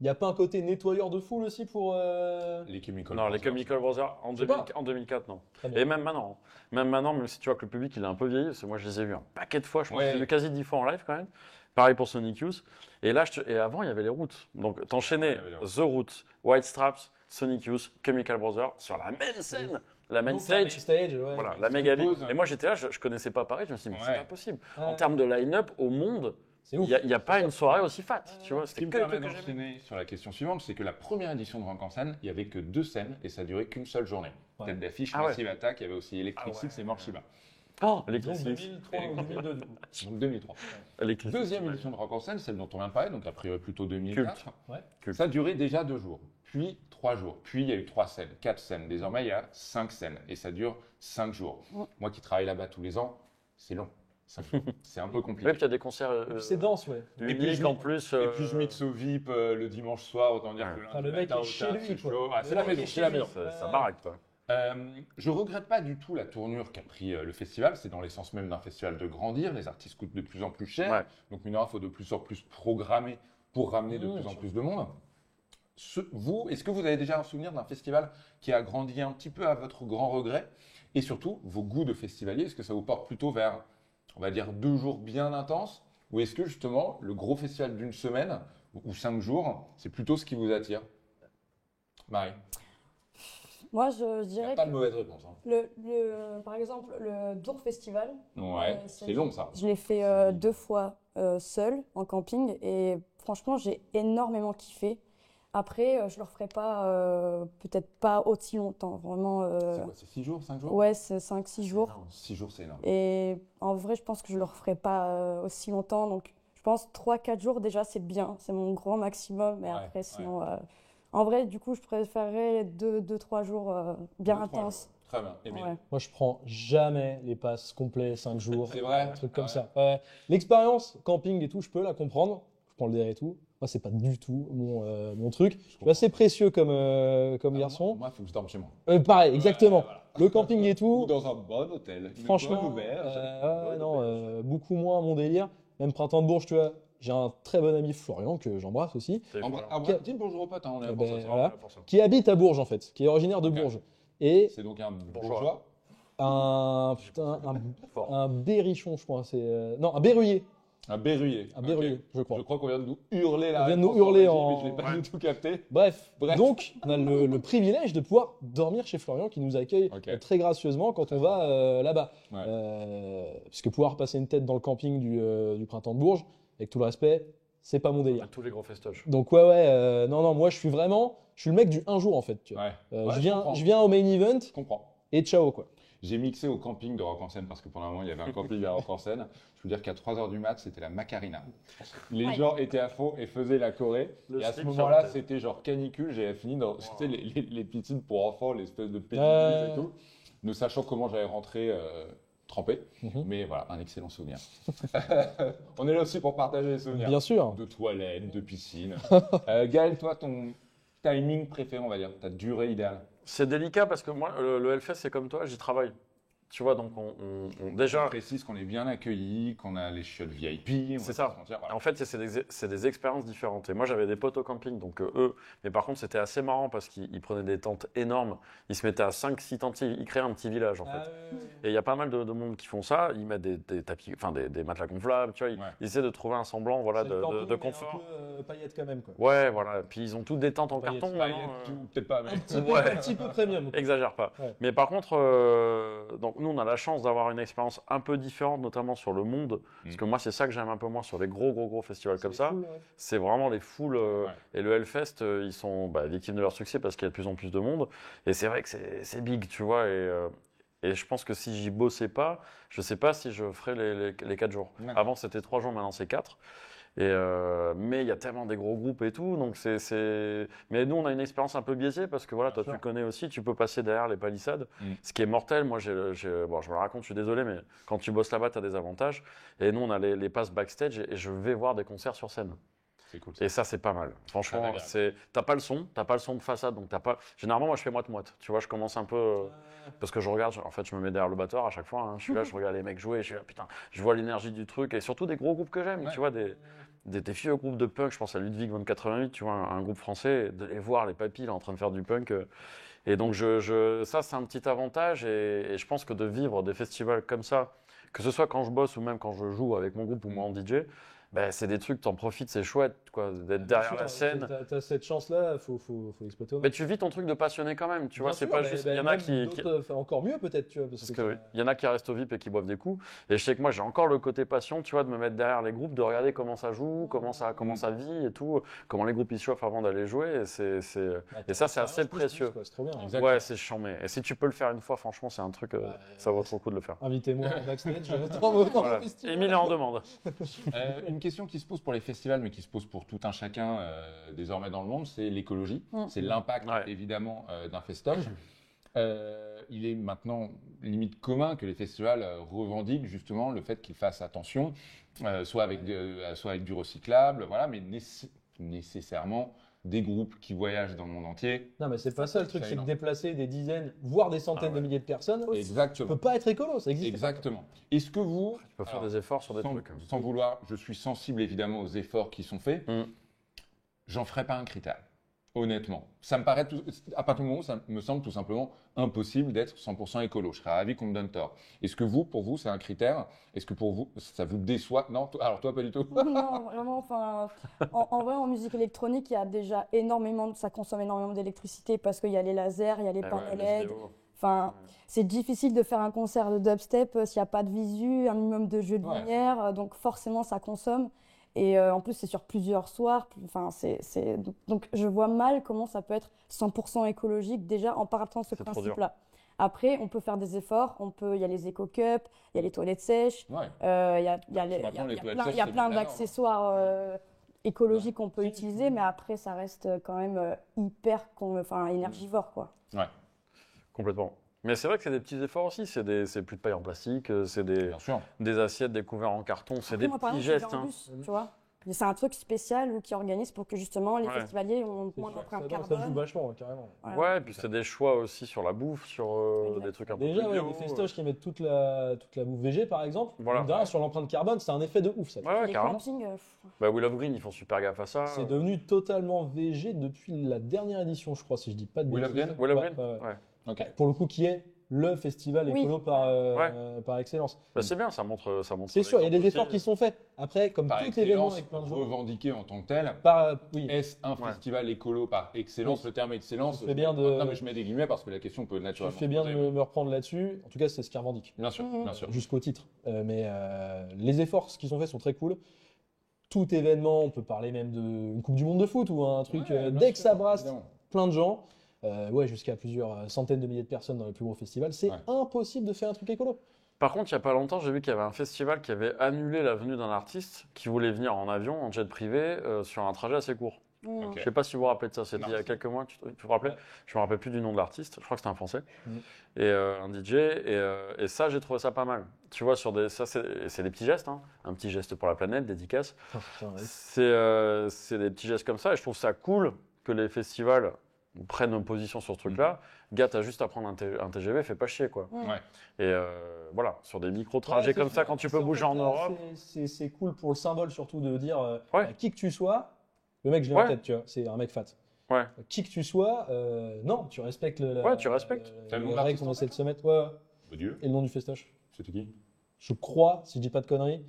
Il n'y a pas un côté nettoyeur de foule aussi pour. Les Chemical Non, les Brothers. Chemical Brothers en, Je sais pas. en 2004, non. Très bien. Et même maintenant. Même si tu vois que le public il est un peu vieilli, parce que moi je les ai vus un paquet de fois, je pense que Ouais. j'ai vu quasi 10 fois en live quand même. Pareil pour Sonic Youth. Et là, et avant il y avait les routes. Donc t'enchaînais Ouais, il y avait les routes. The Roots, White Straps, Sonic Youth, Chemical Brothers sur la même scène. la main Donc, stage. ouais. Voilà, la méga ligue. pose, Et moi, j'étais là, je connaissais pas Paris. Je me suis dit, mais c'est Ouais. pas possible. Ouais. En termes de line-up, au monde, C'est il ouf. n'y a pas une soirée aussi fat. Tu vois, Ce qui c'était me que les permet trucs que j'aimais. d'enchaîner sur la question suivante, c'est que la première édition de Rock en scène, il n'y avait que 2 scènes et ça durait qu'une seule journée. Ouais. Tête d'affiche, Ah ouais. Massive Attack, il y avait aussi Electric Six et Morshiba. Oh, Donc Electric Six. 2003 ou 2002 du coup. Donc 2003. Electric Six, Deuxième ouais. édition de Rock en scène, celle dont on vient de parler, donc a priori plutôt 2004. Culte. Ouais. Culte. Ça durait déjà 2 jours, puis 3 jours, puis il y a eu 3 scènes, 4 scènes. Désormais, il y a 5 scènes et ça dure 5 jours. Ouais. Moi qui travaille là-bas tous les ans, c'est long. 5 jours. C'est un peu Ouais, compliqué. puis il y a des concerts C'est dense, ouais. Et puis, uniques je en plus. Et puis je mixe au VIP le dimanche soir, autant dire Ouais. que lundi Enfin, le mec matin est au chez taf, lui, c'est quoi. chaud. Ah, Le c'est la mec maison, est c'est chez la lui. maison. Ça baraque, quoi. Je regrette pas du tout la tournure qu'a pris le festival. C'est dans l'essence même d'un festival de grandir. Les artistes coûtent de plus en plus cher. Ouais. Donc, il faut de plus en plus programmer pour ramener de Mmh, plus en sûr. plus de monde. Vous, est-ce que vous avez déjà un souvenir d'un festival qui a grandi un petit peu à votre grand regret? Et surtout, vos goûts de festivalier, est-ce que ça vous porte plutôt vers, on va dire, 2 jours bien intenses? Ou est-ce que justement, le gros festival d'une semaine ou 5 jours, c'est plutôt ce qui vous attire? Marie, Moi, je il n'y dirais a pas que de mauvaise réponse. Hein. par exemple, le Dour Festival, Ouais, c'est long ça. je l'ai fait 2 fois seul en camping et franchement, j'ai énormément kiffé. Après, je le referai pas, peut-être pas aussi longtemps, vraiment. C'est quoi, c'est 6 jours, 5 jours? Ouais, c'est 5-6 jours. 6 jours, c'est énorme. Et en vrai, je pense que je le referai pas aussi longtemps. Donc, je pense 3-4 jours déjà, c'est bien. C'est mon grand maximum. Mais Ouais, après, sinon, en vrai, du coup, je préférerais 2-3 jours bien 2-3 intenses. jours. Très bien. Émile. Ouais. Moi, je prends jamais les passes complets 5 jours. C'est vrai. Un truc comme Ouais. ça. Ouais. L'expérience camping et tout, je peux la comprendre. Je prends le DR et tout. Moi, c'est pas du tout mon truc. Je suis assez précieux comme garçon. Moi, il faut que je dorme chez moi. Pareil, exactement. Ouais, voilà. Le camping et Ou tout, dans un bon hôtel. Une franchement, bonne auberge. non, beaucoup moins mon délire. Même Printemps de Bourges, tu vois. J'ai un très bon ami Florian que j'embrasse aussi, C'est fort, hein. Dis bonjour au pote, hein, on est là Eh pour ben, ça. voilà. Pour ça. qui habite à Bourges en fait, qui est originaire de Ok. Bourges. Et C'est donc un Bourgeois. bourgeois. Fort. un berrichon, je crois. Non, un berruyer. Un berruyer. Un berruyer, Ok. je crois. Je crois qu'on vient de nous hurler là. On vient de nous hurler en- Mais je l'ai pas Ouais. du tout capté. Bref, Bref. donc on a le privilège de pouvoir dormir chez Florian qui nous accueille Ok. très gracieusement quand on va là-bas. Ouais. Puisque pouvoir passer une tête dans le camping du Printemps de Bourges, avec tout le respect, c'est pas mon délire. Tous les gros festoches. Donc ouais, non, moi je suis le mec du un jour en fait. Tu vois. Ouais. Ouais, comprends. Je viens au main event Je comprends. et ciao quoi. J'ai mixé au camping de Rock en scène parce que pendant un moment il y avait un camping à Rock en scène. Je veux dire qu'à 3h du mat, c'était la Macarena. Les Ouais. gens étaient à fond et faisaient la choré. Le Et à ce slip sur moment-là, la tête. c'était genre canicule. J'avais fini dans c'était les piscines pour enfants, l'espèce de pénible Ouais. et tout. Ne sachant comment j'allais rentrer trempé. Mhm. Mais voilà, un excellent souvenir. On est là aussi pour partager les souvenirs. Bien sûr. De toilettes, de piscine. Gaël, toi, ton timing préféré, on va dire, ta durée idéale. C'est délicat parce que moi, le Hellfest, c'est comme toi, j'y travaille. Tu vois, donc déjà, On précise qu'on est bien accueillis, qu'on a les chiottes VIP. C'est ça. En fait, c'est des expériences différentes. Et moi, j'avais des potes au camping, donc eux. Mais par contre, c'était assez marrant parce qu'ils prenaient des tentes énormes. Ils se mettaient à 5-6 tentes. Ils créaient un petit village, en fait. Et il y a pas mal de monde qui font ça. Ils mettent des tapis, enfin des matelas gonflables. Tu vois, ils essaient de trouver un semblant, voilà, de confort. Un peu paillettes quand même quoi. Ouais, voilà. Puis ils ont toutes des tentes en Paillettes, carton. Paillettes, maintenant, tout, peut-être pas, mais. Ouais. Un petit peu premium. Exagère pas. Ouais. Mais par contre, donc nous, on a la chance d'avoir une expérience un peu différente, notamment sur le monde. Parce que moi, c'est ça que j'aime un peu moins sur les gros festivals comme ça. Cool, ouais. C'est vraiment les foules. Ouais. Et le Hellfest, ils sont victimes de leur succès parce qu'il y a de plus en plus de monde. Et c'est vrai que c'est big, tu vois. Et je pense que si j'y bossais pas, je sais pas si je ferais les 4 jours. D'accord. Avant, c'était 3 jours, maintenant, c'est 4. Mais il y a tellement des gros groupes et tout, donc Mais nous, on a une expérience un peu biaisée parce que voilà, Bien toi, sûr. tu connais aussi, tu peux passer derrière les palissades, ce qui est mortel. Moi, bon, je me le raconte, je suis désolé, mais quand tu bosses là-bas, tu as des avantages. Et nous, on a les passes backstage et je vais voir des concerts sur scène. C'est cool. Et ça, c'est pas mal. Franchement, agréable. t'as pas le son de façade, donc t'as pas. Généralement, moi, je fais moite-moite. Tu vois, je commence un peu. Parce que je regarde, en fait, je me mets derrière le batteur à chaque fois. Hein. Je suis là, je regarde les mecs jouer, je suis là, putain, je vois l'énergie du truc et surtout des gros groupes que j'aime. Ouais. Tu vois, des vieux groupes de punk. Je pense à Ludwig von 88, tu vois, un groupe français, de les voir, les papilles, là, en train de faire du punk. Et donc, ça, c'est un petit avantage. Et je pense que de vivre des festivals comme ça, que ce soit quand je bosse ou même quand je joue avec mon groupe ou moi en DJ, Ben, c'est des trucs, t'en profites, c'est chouette, quoi, d'être derrière la scène. T'as cette chance-là, faut l'exploiter. Mais tu vis ton truc de passionné quand même, tu vois, c'est pas juste. Il y en a qui. Encore mieux peut-être, tu vois. Parce que il y en a qui restent au VIP et qui boivent des coups. Et je sais que moi, j'ai encore le côté passion, tu vois, de me mettre derrière les groupes, de regarder comment ça joue, comment ça vit et tout, comment les groupes ils chauffent avant d'aller jouer. Et ça, c'est assez précieux. C'est trop bien. Ouais, c'est chambé. Et si tu peux le faire une fois, franchement, c'est un truc, ça vaut trop le coup de le faire. Invitez-moi en backstage, Voilà. Émile est en demande. Une question qui se pose pour les festivals, mais qui se pose pour tout un chacun désormais dans le monde, c'est l'écologie. C'est l'impact, évidemment, d'un festoche. Il est maintenant limite commun que les festivals revendiquent justement le fait qu'ils fassent attention, soit avec du recyclable, voilà, mais nécessairement des groupes qui voyagent dans le monde entier. Non, mais c'est pas ça le truc, c'est que déplacer des dizaines, voire des centaines de milliers de personnes, exactement, peut pas être écolo, ça existe. Exactement. Est-ce que vous, tu peux faire des efforts sur des trucs sans vouloir, je suis sensible évidemment aux efforts qui sont faits, j'en ferai pas un critère. Honnêtement, ça me paraît, à partir du moment où ça me semble tout simplement impossible d'être 100% écolo. Je serais ravi qu'on me donne tort. Est-ce que pour vous, c'est un critère? Est-ce que pour vous, ça vous déçoit? Non, alors toi, pas du tout. Non, vraiment, enfin, en vrai, en musique électronique, il y a déjà ça consomme énormément d'électricité parce qu'il y a les lasers, il y a les panneaux LED. Enfin, c'est difficile de faire un concert de dubstep s'il n'y a pas de visu, un minimum de jeu de lumière, donc forcément, ça consomme. Et en plus, c'est sur plusieurs soirs. Enfin, donc, je vois mal comment ça peut être 100% écologique déjà en partant de ce principe-là. Après, on peut faire des efforts. Il y a les éco-cups, il y a les toilettes sèches, il y a plein d'accessoires écologiques qu'on peut utiliser, mais après, ça reste quand même hyper énergivore, quoi. Ouais, complètement. Mais c'est vrai que c'est des petits efforts aussi, c'est plus de paille en plastique, c'est des assiettes, des couverts en carton, c'est des petits gestes. Tu vois, c'est un truc spécial qui organise pour que justement les festivaliers ont moins d'empreinte carbone. Ça joue vachement, carrément. Ouais, et puis c'est des choix aussi sur la bouffe, sur des trucs un peu plus bio. Déjà, les festoches qui mettent toute la bouffe végé, par exemple, sur l'empreinte carbone, c'est un effet de ouf, ça. Ouais, carrément. Will of Green, ils font super gaffe à ça. C'est devenu totalement végé depuis la dernière édition, je crois, si je dis pas de bêtises. Will of Green ouais. Okay. Pour le coup, qui est le festival écolo par excellence. Bah, c'est bien, ça montre. C'est sûr, il y a des efforts qui sont faits. Après, comme tout événement avec plein de gens. Revendiqué en tant que tel, est-ce un festival écolo par excellence? Le terme excellence, non, mais je mets des guillemets parce que la question peut naturellement. Je fais bien de me reprendre là-dessus. En tout cas, c'est ce qu'ils revendiquent. Bien sûr, bien sûr. Jusqu'au titre. Mais les efforts qui sont faits sont très cool. Tout événement, on peut parler même d'une Coupe du Monde de foot ou un truc, dès que ça brasse plein de gens. Jusqu'à plusieurs centaines de milliers de personnes dans les plus gros festivals, c'est impossible de faire un truc écolo. Par contre, il n'y a pas longtemps, j'ai vu qu'il y avait un festival qui avait annulé la venue d'un artiste qui voulait venir en avion, en jet privé, sur un trajet assez court. Je ne sais pas si vous vous rappelez de ça, c'était il y a quelques mois, tu vous rappelais? Je ne me rappelle plus du nom de l'artiste, je crois que c'était un Français, et un DJ, et ça, j'ai trouvé ça pas mal. Tu vois, c'est des petits gestes, un petit geste pour la planète, dédicace. C'est des petits gestes comme ça, et je trouve ça cool que les festivals prennent position sur ce truc-là. Gars, t'as juste à prendre un TGV, fais pas chier, quoi. Et voilà, sur des micro-trajets comme ça, quand tu peux bouger en Europe. C'est cool pour le symbole, surtout, de dire qui que tu sois, le mec, je l'ai en tête, tu vois, c'est un mec fat. Qui que tu sois, non, tu respectes les règles qu'on essaie de se mettre. Dieu. Et le nom du festoche? C'était qui? Je crois, si je dis pas de conneries.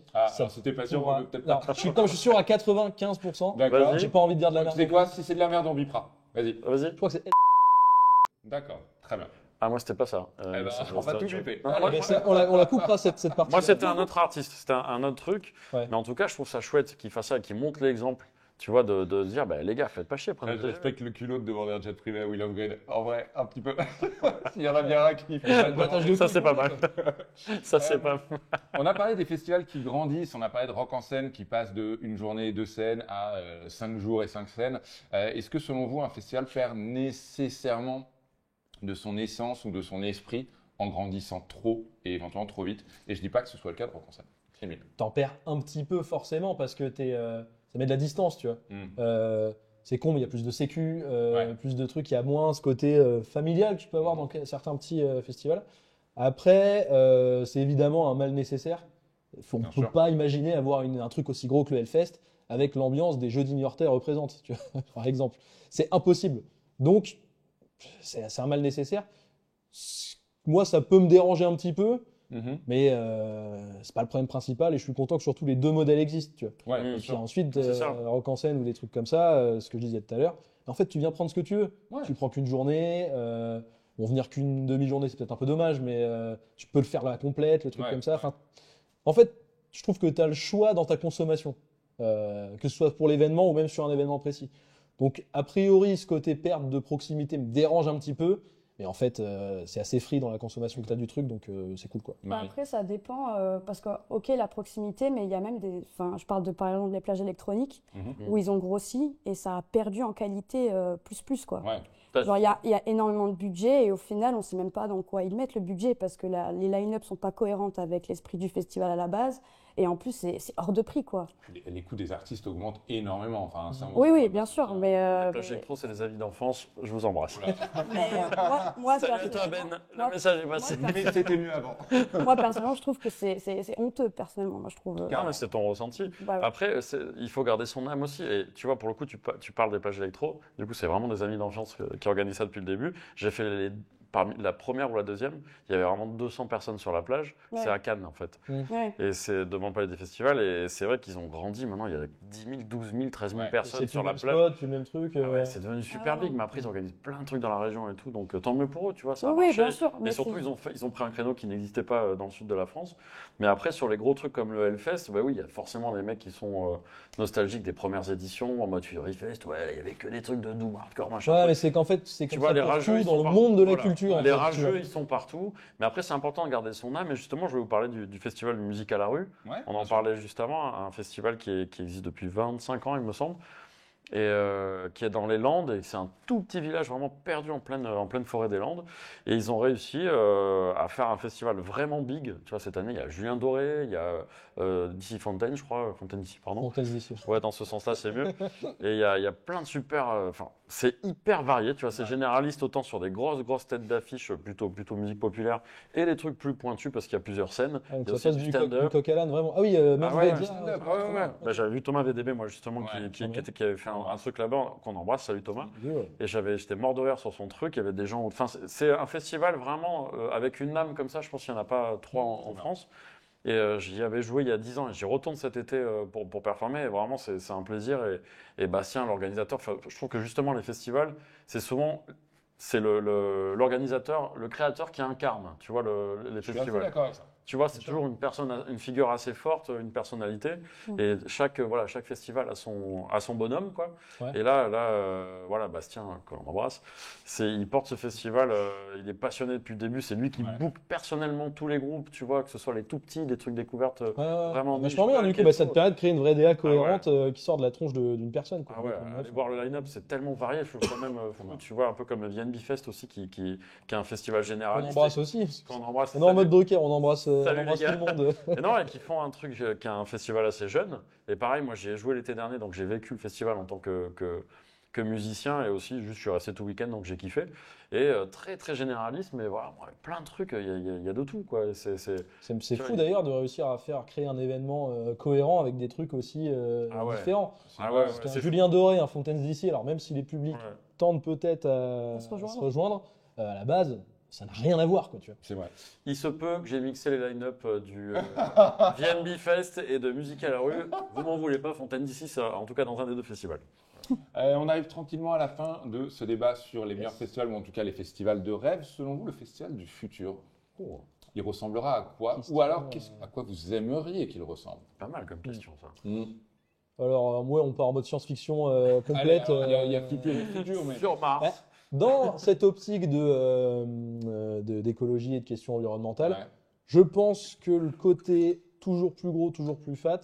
C'était pas sûr, peut-être pas. Je suis sûr à 95%. D'accord. J'ai pas envie de dire de la merde. C'est quoi? Si c'est de la merde, on bipera. Vas-y. Je crois que c'est. D'accord, très bien. Ah, moi, c'était pas ça. On va tout biper. On la coupera cette partie. Moi, c'était un autre artiste, c'était un autre truc. Mais en tout cas, je trouve ça chouette qu'il fasse ça, qu'il montre l'exemple. Tu vois, de dire, les gars, faites pas chier. Je respecte le culot de demander un jet privé à Will of Green. En vrai, un petit peu. S'il y en a bien un qui fait ça, c'est pas mal. Ça, c'est pas mal. On a parlé des festivals qui grandissent. On a parlé de Rock en scène qui passe de une journée et 2 scènes à 5 jours et 5 scènes. Est-ce que, selon vous, un festival perd nécessairement de son essence ou de son esprit en grandissant trop et éventuellement trop vite? Et je dis pas que ce soit le cas de Rock en scène. Émile. T'en perds un petit peu forcément parce que ça met de la distance, tu vois. C'est con, mais il y a plus de sécu, plus de trucs, il y a moins ce côté familial que tu peux avoir dans certains petits festivals. Après, c'est évidemment un mal nécessaire. On ne peut pas imaginer avoir un truc aussi gros que le Hellfest avec l'ambiance des Jeux d'Ignorté représente, tu vois, par exemple. C'est impossible. Donc, c'est un mal nécessaire. Moi, ça peut me déranger un petit peu, mais c'est pas le problème principal et je suis content que surtout les deux modèles existent, tu vois. Ouais, Et bien puis sûr. ensuite, C'est ça. Rock en scène ou des trucs comme ça, ce que je disais tout à l'heure. En fait, tu viens prendre ce que tu veux. Ouais. Tu prends qu'une journée. Bon, venir qu'une demi-journée, c'est peut-être un peu dommage, mais tu peux le faire la complète, le truc Ouais. comme ça. Enfin, en fait, je trouve que tu as le choix dans ta consommation, que ce soit pour l'événement ou même sur un événement précis. Donc, a priori, ce côté perte de proximité me dérange un petit peu, mais en fait, c'est assez free dans la consommation que tu as du truc, donc c'est cool, quoi. Bah Marie. après, ça dépend, parce que, ok, la proximité, mais il y a même des. Enfin, je parle de, par exemple, des plages électroniques, où ils ont grossi et ça a perdu en qualité plus, quoi. Ouais. Genre, il y a énormément de budget et au final, on ne sait même pas dans quoi ils mettent le budget parce que les line-up sont pas cohérentes avec l'esprit du festival à la base. Et en plus, c'est hors de prix, quoi. Les coûts des artistes augmentent énormément. Enfin, ça, Oui, bien sûr, mais. Les plages électro, c'est des amis d'enfance. Je vous embrasse. Moi, Salut toi Ben, le message est passé. Mais c'était mieux avant. moi, personnellement, je trouve que c'est honteux, personnellement. Moi, je trouve. Non, mais c'est ton ressenti. Voilà. Après, il faut garder son âme aussi. Et tu vois, pour le coup, tu parles des plages électro. Du coup, c'est vraiment des amis d'enfance qui organisent ça depuis le début. J'ai fait parmi la première ou la deuxième, il y avait vraiment 200 personnes sur la plage. Ouais. C'est à Cannes, en fait. Ouais. Et c'est devant le palais des festivals. Et c'est vrai qu'ils ont grandi. Maintenant, il y a 10 000, 12 000, 13 000 Ouais. personnes C'est sur le la même plage. spot, c'est le même truc. Ah ouais, c'est devenu super Ah. big, mais après ils organisent plein de trucs dans la région et tout, donc tant mieux pour eux, tu vois, ça a Oui, marché. bien sûr. Mais mais surtout, c'est- ils ont pris un créneau qui n'existait pas dans le sud de la France. Mais après, sur les gros trucs comme le Hellfest, bah oui, il y a forcément des mecs qui sont nostalgiques des premières éditions, en mode Furyfest, ouais, il y avait que des trucs de doom, hardcore, machin. Ouais, mais c'est qu'en fait, c'est Tu comme vois, ça les partout rageux, ils dans sont le partout. monde de la Voilà. culture. en Les fait, tu rageux, vois. ils sont partout. Mais après, c'est important de garder son âme. Et justement, je vais vous parler du festival de musique à la rue. Ouais, On bien en sûr. parlait juste avant, un festival qui existe depuis 25 ans, il me semble, et qui est dans les Landes, et c'est un tout petit village vraiment perdu en pleine forêt des Landes. Et ils ont réussi à faire un festival vraiment big. Tu vois, cette année, il y a Julien Doré, il y a DC Fontaine, je crois, Fontaine DC, pardon. On teste d'ici. Ouais, dans ce sens-là, c'est mieux. Et il y a plein de super. Enfin, c'est hyper varié, tu vois. C'est généraliste autant sur des grosses têtes d'affiches, plutôt musique populaire, et des trucs plus pointus parce qu'il y a plusieurs scènes. Ah, donc Il y a ça aussi passe du du stand-up. coq à l'âne, vraiment. Ah oui, même Ah ouais, Vedia, stand-up, Ouais. Bah, j'avais vu Thomas VDB, moi, justement, Ouais, qui avait fait un truc là-bas, qu'on embrasse. Salut Thomas. Et j'étais mort de rire sur son truc. Il y avait des gens. Enfin, c'est un festival vraiment avec une âme comme ça. Je pense qu'il n'y en a pas trois en France. Et j'y avais joué il y a 10 ans et j'y retourne cet été pour performer. Et vraiment, c'est un plaisir. Et Bastien, l'organisateur, je trouve que justement, les festivals, c'est souvent. C'est l'organisateur, le créateur qui incarne, tu vois, les Je suis assez festivals. d'accord avec ça. Tu vois, c'est toujours une figure assez forte, une personnalité. Et chaque festival a son bonhomme, quoi. Ouais. Et là, voilà, Bastien, qu'on embrasse, il porte ce festival, il est passionné depuis le début. C'est lui qui Ouais. book personnellement tous les groupes, tu vois, que ce soit les tout petits, des trucs découvertes. Vraiment Mais niche, je t'en bien, du coup, et bah, ça tout. te permet de créer une vraie DA cohérente qui sort de la tronche d'une personne. Quoi. Ah ouais, Donc, aller voir le line-up, c'est tellement varié, je trouve quand même fou, tu vois, un peu comme VNB Fest aussi, qui est un festival on généraliste. embrasse aussi. Qu'on embrasse. On est en mode Drucker, on embrasse tout Salut, les gars. le monde. Et non, et qui font un truc qui est un festival assez jeune. Et pareil, moi j'y ai joué l'été dernier, donc j'ai vécu le festival en tant que musicien et aussi juste je suis resté tout week-end, donc j'ai kiffé. Et très très généraliste, mais voilà, plein de trucs, il y a de tout quoi. Et C'est fou d'ailleurs de réussir à créer un événement cohérent avec des trucs aussi Ah ouais. différents. Ah ouais, Parce qu'un c'est Julien Doré, un Fontaines d'ici, alors même si les publics Ouais. tendent peut-être à se rejoindre. se rejoindre, à la base, ça n'a rien à voir. Quoi, tu vois. C'est vrai. Il se peut que j'ai mixé les line-up du VNB Fest et de Musique à la rue. Vous m'en voulez pas, Fontaine d'ici, ça, en tout cas dans un des deux festivals. On arrive tranquillement à la fin de ce débat sur les meilleurs festivals, ou en tout cas les festivals de rêve. Selon vous, le festival du futur, il ressemblera à quoi? Ou alors, à quoi vous aimeriez qu'il ressemble? Pas mal comme question ça. Alors, moi, on part en mode science-fiction complète. Il y a futur et futur, mais... Sur Mars. Ouais. Dans cette optique d'écologie et de questions environnementales, Ouais. je pense que le côté toujours plus gros, toujours plus fat,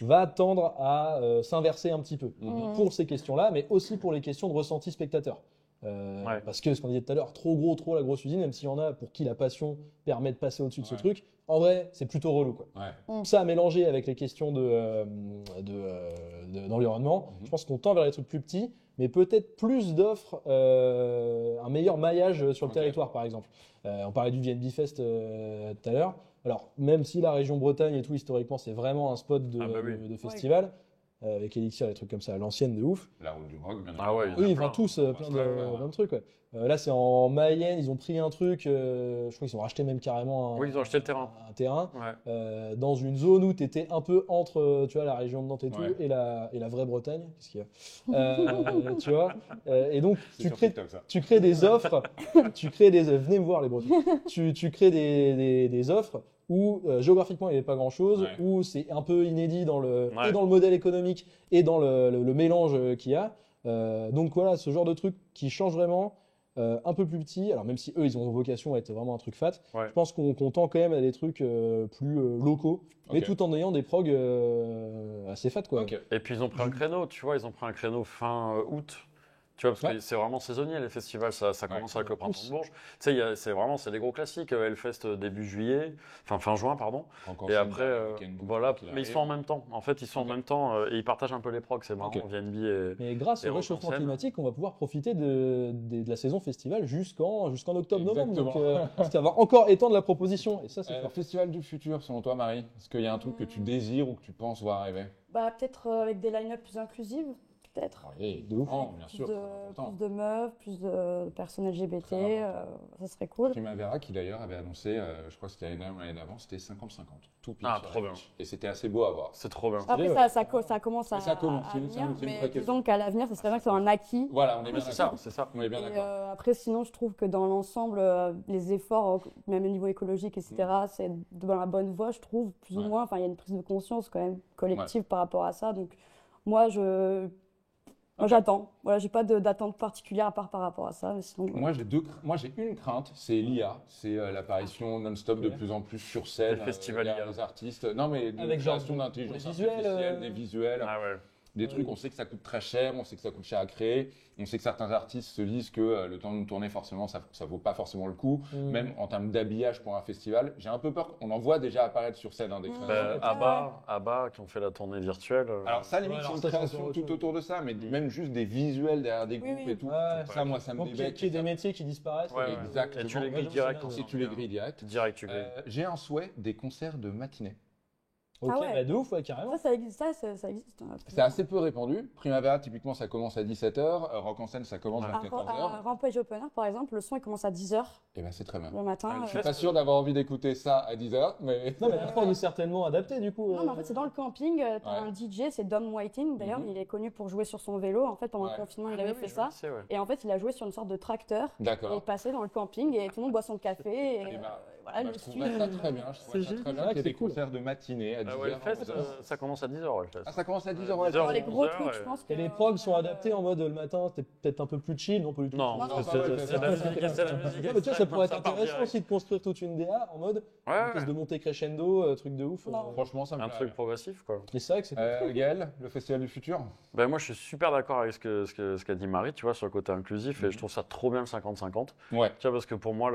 va tendre à s'inverser un petit peu pour ces questions-là, mais aussi pour les questions de ressenti spectateur. Ouais. Parce que ce qu'on disait tout à l'heure, trop gros, trop la grosse usine, même s'il y en a pour qui la passion permet de passer au-dessus de ce Ouais. truc, en vrai, c'est plutôt relou. Quoi. Ouais. Ça à mélanger avec les questions d'environnement, je pense qu'on tend vers les trucs plus petits, mais peut-être plus d'offres, un meilleur maillage sur le Ok. territoire, par exemple. On parlait du VNB Fest tout à l'heure. Alors, même si la région Bretagne et tout, historiquement, c'est vraiment un spot Ah bah oui. de festival, avec Elixir, des trucs comme ça, à l'ancienne de ouf. La route du rock, bien Ah ouais, évidemment. Oui, ils plein. vendent tous plein Ouais. de trucs. Ouais. Là, c'est en Mayenne, ils ont pris un truc, je crois qu'ils ont racheté même carrément Oui, ils ont acheté le terrain. un terrain Ouais. dans une zone où tu étais un peu entre tu vois, la région de Nantes et tout, Ouais. et la vraie Bretagne. Qu'est-ce qu'il y a tu vois et donc, C'est sur TikTok, ça. tu crées des offres, venez me voir les Bretons, tu crées des offres où géographiquement il n'y avait pas grand-chose, Ouais. où c'est un peu inédit dans Ouais. et dans le modèle économique et dans le mélange qu'il y a. Donc voilà, ce genre de truc qui change vraiment, un peu plus petit. Alors même si eux, ils ont vocation à être vraiment un truc fat, Ouais. je pense qu'on tend quand même à des trucs plus locaux, mais Ok. tout en ayant des progs assez fat, quoi. Ok. Et puis ils ont pris un créneau, tu vois, ils ont pris un créneau fin août. Tu vois, parce Ouais. que c'est vraiment saisonnier les festivals, ça Ouais. commence avec le printemps de Bourges. Tu sais, c'est les gros classiques, Hellfest début juillet, fin juin, pardon. Encore Et ça, après, le week-end voilà, qui mais ils arrive. sont en même temps. En fait, ils sont en Ok. même temps et ils partagent un peu les progs, c'est marrant, Ok. VNB et. Mais grâce Et au Rock en réchauffement scène. climatique, on va pouvoir profiter de la saison festival jusqu'en octobre-novembre. Donc, Exactement. ça va encore étendre la proposition. Et ça, c'est fort. Festival du futur, selon toi, Marie, est-ce qu'il y a un truc que tu désires ou que tu penses voir arriver? Bah, peut-être avec des line-up plus inclusives, peut-être. Oui, De ouf. bien Plus sûr, de, c'est important. plus de meufs, plus de personnes LGBT, Très important. ça serait cool. Primavera qui d'ailleurs avait annoncé, je crois que c'était l'année dernière ou l'année d'avant, c'était 50-50. Tout pile Ah, sur trop la bien. fiche. Et c'était assez beau à voir. C'est trop bien. Après, Ouais. ça commence à, Mais ça commence, à c'est une venir, vraie mais question. disons qu'à l'avenir, ce serait bien que ce soit un acquis. Voilà, on est bien C'est ça, d'accord. c'est ça. On est bien Et, d'accord. après, sinon, je trouve que dans l'ensemble, les efforts, même au niveau écologique, etc., c'est dans la bonne voie, je trouve, plus ou Ouais. moins. Enfin, il y a une prise de conscience quand même collective par rapport à ça. Donc, moi, j'attends. Voilà, j'ai pas d'attente particulière à part par rapport à ça. Mais sinon, Moi, j'ai une crainte, c'est l'IA. C'est l'apparition non-stop de Ok. plus en plus sur scène. Le festival derrière IA. les artistes. Non, mais de Avec genre création d'intelligence des visuels, artificielle, des visuels. Ah ouais. Des trucs, on sait que ça coûte très cher, on sait que ça coûte cher à créer, on sait que certains artistes se disent que le temps de tourner, forcément, ça vaut pas forcément le coup. Même en termes d'habillage pour un festival, j'ai un peu peur. On en voit déjà apparaître sur scène des créations. ABBA qui ont fait la tournée virtuelle. Alors ça, limite, Ouais, c'est alors une ça, c'est création encore autre tout chose. autour de ça, mais même juste des visuels derrière des Oui, groupes oui. et tout. Ouais. Ça, moi, ça me Donc, qu'il y débecte. ait des métiers qui disparaissent. Ouais, ouais. Exactement. Et tu les Ouais, grilles j'en direct. sais aussi. Si tu les grilles direct. Direct, tu grilles. J'ai un souhait des concerts de matinée. Ok, Ah ouais. bah de ouf, ouais, carrément. ça existe. Ça existe. C'est assez peu répandu. Primavera, typiquement, ça commence à 17h. Rock en scène, ça commence Ouais. à À 14h. Rampage Open Air, par exemple, le son il commence à 10h Et ben c'est très bien. le matin. Ah, le Je suis fait- pas sûr d'avoir envie d'écouter ça à 10h, mais. Non, mais la prog est certainement adaptée, du coup. Non, mais en fait, c'est dans le camping. T'as Ouais. un DJ, c'est Dom Whiting. D'ailleurs, Mhm. il est connu pour jouer sur son vélo. En fait, pendant Ouais. le confinement, il Ah avait oui, fait je ça. le sais, ouais. Et en fait, il a joué sur une sorte de tracteur. Et il D'accord. passait dans le camping et tout le monde boit son café. Et Eh ben, voilà, Bah, le je suit. trouverais ça très bien. Je trouverais ça C'est très bien vrai qu'il y ait que des c'est cool. concerts de matinée à 10h. Ah ouais, le fest, ça commence à 10h, ouais, le fest. Ah, ça commence à 10h, Ouais, ouais. 10h, Dans les gros 11h, trucs, ouais. je pense que. Et les progs sont adaptés en mode le matin, c'était peut-être un peu plus chill, non pas du tout. Non, Non, non, c'est bah ouais, c'est de la musique, c'est de la musique. Non, mais tu vois, ça pourrait être part intéressant direct. aussi de construire toute une DA en mode Ouais, une espèce ouais. de montée crescendo, truc de ouf. Non. Franchement, ça me Un plaît. truc progressif, quoi. Et c'est vrai que c'est. Gaël, le Festival du Futur. Ben moi, je suis super d'accord avec ce qu'a dit Marie, tu vois, sur le côté inclusif, et je trouve ça trop bien le 50-50. Ouais. Tu vois, parce que pour moi,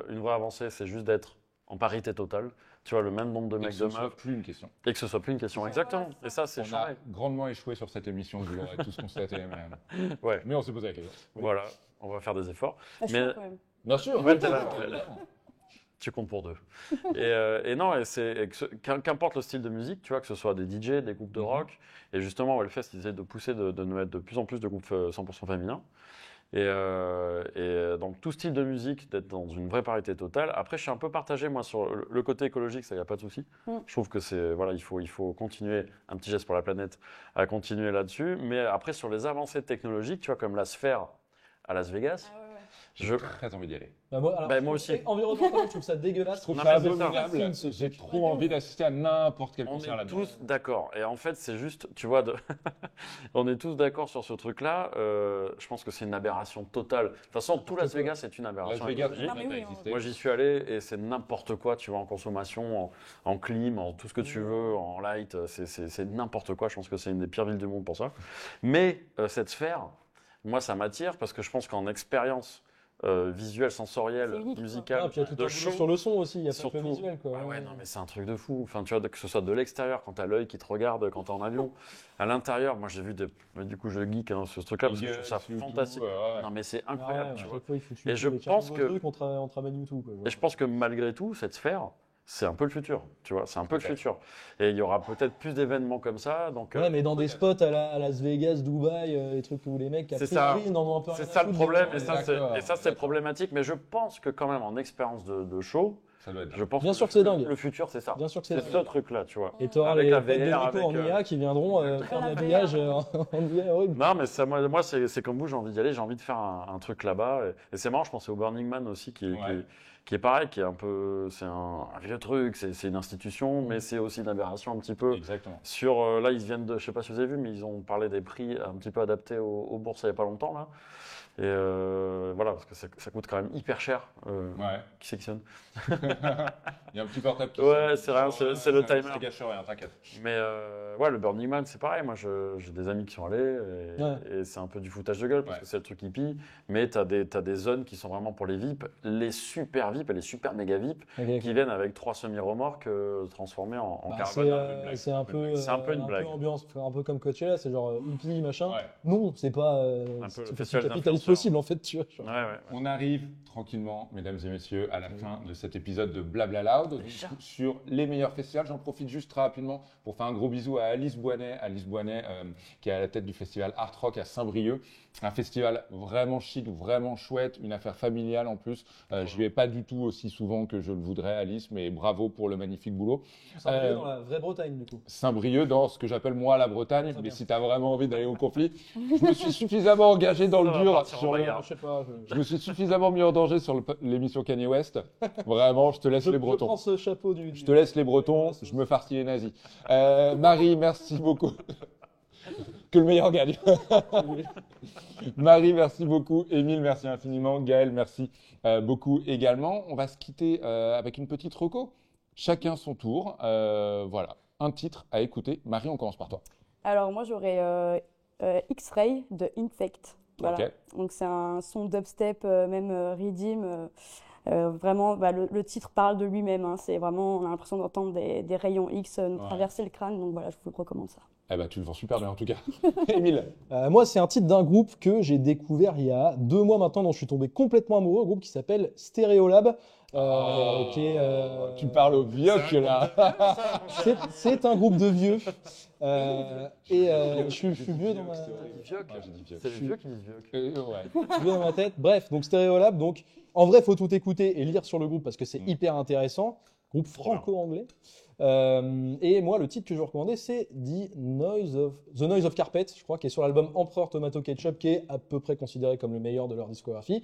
une vraie avancée, c'est juste d'être en parité totale. Tu vois, le même nombre de Et que mecs, ce de soit meufs, plus une question. et que ce soit plus une question. Exactement. Et ça, c'est On a charré. grandement échoué sur cette émission, vous l'aurez tous constaté. Ouais. Mais on s'est posé la question. Voilà, on va faire des efforts. Ah, je suis Mais- là, quand même. Bien sûr. Ouais, t'es là. Tu comptes pour deux. Et non, qu'importe le style de musique, tu vois, que ce soit des DJ, des groupes de rock, et justement, Hellfest, ils essaient de pousser, de nous mettre de plus en plus de groupes 100% féminins. Et donc, tout style de musique, d'être dans une vraie parité totale. Après, je suis un peu partagé, moi, sur le côté écologique, ça, il n'y a pas de souci. Je trouve que c'est, voilà, il faut continuer, un petit geste pour la planète, à continuer là-dessus. Mais après, sur les avancées technologiques, tu vois, comme la sphère à Las Vegas, Ah ouais, ouais. J'ai très envie d'y aller. Bah, moi, alors, Bah, moi aussi. Environnementalement, je trouve ça dégueulasse. Je trouve Non, ça mais c'est ça. abominable. J'ai trop envie d'assister à n'importe quel on concert est là-dedans. tous d'accord. Et en fait, c'est juste, tu vois, on est tous d'accord sur ce truc-là. Je pense que c'est une aberration totale. De toute façon, tout Las Vegas est une Las aberration Vegas, écologique. Non, mais ça a oui, existé. Moi, j'y suis allé et c'est n'importe quoi, tu vois, en consommation, en clim, en tout ce que tu veux, en light. C'est n'importe quoi. Je pense que c'est une des pires villes du monde pour ça. Mais cette sphère, moi, ça m'attire parce que je pense qu'en expérience visuelle, sensorielle, C'est unique, quoi. musicale, Ah, puis il y a tout un de boulot show. sur le son aussi, il y a pas que Surtout, le visuel. Quoi. ouais, non, mais c'est un truc de fou. Enfin, tu vois, que ce soit de l'extérieur, quand t'as l'œil qui te regarde, quand t'es en avion, à l'intérieur, moi j'ai vu des. Mais du coup, je geek sur ce truc-là parce que je trouve ça fantastique. Ouais. Non, mais c'est Ah incroyable, ouais, tu à vois. chaque fois, il faut Et je pense que- on te ramène YouTube. Quoi, Et je pense que malgré tout, cette sphère, c'est un peu le futur, tu vois, c'est un peu le futur. Et il y aura peut-être plus d'événements comme ça. Donc, Ouais, mais dans des spots à Las Vegas, Dubaï, les trucs où les mecs, C'est ça. n'en ont un peu rien c'est à ça le foutre, problème, des- et ça c'est problématique. Mais je pense que quand même en expérience de show, Ça doit être je pense Bien sûr que c'est dingue. le futur c'est ça. Bien sûr que c'est C'est ce dingue. truc-là, tu vois. Et tu auras Avec les la potes de VR, Nico en avec, IA qui viendront faire de l'habillage en IA horrible. Non, mais ça, moi c'est comme vous, j'ai envie d'y aller, j'ai envie de faire un truc là-bas. Et c'est marrant, je pensais au Burning Man aussi, qui est pareil, qui est un peu, c'est un vieux truc, c'est une institution, mais c'est aussi une aberration un petit peu. Exactement. Là, ils viennent de, je sais pas si vous avez vu, mais ils ont parlé des prix un petit peu adaptés aux bourses il n'y a pas longtemps là. Et voilà, parce que ça coûte quand même hyper cher. Ouais. Qui sectionne? Il y a un petit portable qui Ouais, sonne. c'est rien, c'est le timer. Je te gâche rien, t'inquiète. Mais ouais, le Burning Man, c'est pareil. Moi, j'ai des amis qui sont allés et c'est un peu du foutage de gueule parce que c'est le truc hippie. Mais t'as des zones qui sont vraiment pour les VIP, les super VIP et les super méga VIP qui viennent avec 3 semi-remorques transformées en caravane. C'est un peu une blague. ambiance, un peu comme Coachella, c'est genre hippie machin. Ouais. Non, c'est pas Un peu le c'est festival capitaliste d'influenceurs. possible en fait, tu vois. Ouais, ouais. On arrive tranquillement, mesdames et messieurs, à la fin de cet épisode de Blabla Loud sur les meilleurs festivals. J'en profite juste très rapidement pour faire un gros bisou à Alice Boinet, qui est à la tête du festival Art Rock à Saint-Brieuc. Un festival vraiment chic, vraiment chouette, une affaire familiale en plus. Je vais pas du tout aussi souvent que je le voudrais, Alice, mais bravo pour le magnifique boulot. C'est dans la vraie Bretagne du coup. Saint-Brieuc dans ce que j'appelle moi la Bretagne, mais bien. si tu as vraiment envie d'aller au conflit, je me suis suffisamment engagé dans le Ça va dur partir en sur le, bagarre. Je sais pas. je me suis suffisamment mis en danger sur l'émission Kanye West. Vraiment, je te laisse les Je Bretons. prends ce chapeau du. Je te laisse les Bretons, je me farcis les nazis. Marie, merci beaucoup. Que le meilleur gagne. Marie, merci beaucoup. Émile, merci infiniment. Gaël, merci beaucoup également. On va se quitter avec une petite reco. Chacun son tour. Voilà, un titre à écouter. Marie, on commence par toi. Alors moi j'aurais X-Ray de Infect. Voilà. Ok. Donc c'est un son dubstep, même Redeem. Vraiment, le titre parle de lui-même. Hein. C'est vraiment, on a l'impression d'entendre des rayons X nous traverser le crâne. Donc voilà, je vous le recommande ça. Eh ben, tu le vends super bien en tout cas. Émile. Moi, c'est un titre d'un groupe que j'ai découvert il y a 2 mois maintenant, dont je suis tombé complètement amoureux, un groupe qui s'appelle Stereolab. Qui est, Tu parles au vieux là. c'est un groupe de vieux. Je suis vieux dans ma... J'ai dit vieux. C'est les vieux qui disent vieux. Ouais. Je suis vieux dans ma tête. Bref, donc Stereolab. Donc, en vrai, faut tout écouter et lire sur le groupe parce que c'est hyper intéressant. Groupe franco-anglais. Et moi, le titre que je vais recommander, c'est The Noise of Carpet, je crois, qui est sur l'album Emperor Tomato Ketchup, qui est à peu près considéré comme le meilleur de leur discographie.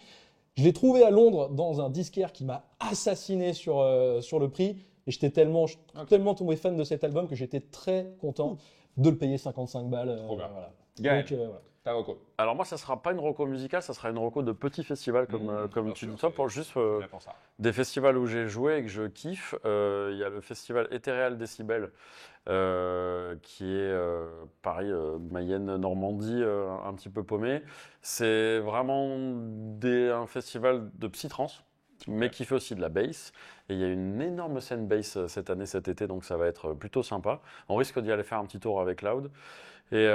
Je l'ai trouvé à Londres dans un disquaire qui m'a assassiné sur le prix. Et j'étais tellement tombé fan de cet album que j'étais très content de le payer 55 balles. Trop bien. Voilà. Gaël, Donc, voilà. ta reco. Alors moi, ça sera pas une reco musicale, ça sera une reco de petits festivals comme tu dis toi, pour juste Pour ça. des festivals où j'ai joué et que je kiffe. Il y a le festival Ethereal Decibel qui est pareil, Mayenne, Normandie, un petit peu paumé. C'est vraiment un festival de psytrance, mais qui fait aussi de la bass. Et il y a une énorme scène bass cette année, cet été, donc ça va être plutôt sympa. On risque d'y aller faire un petit tour avec Loud. Et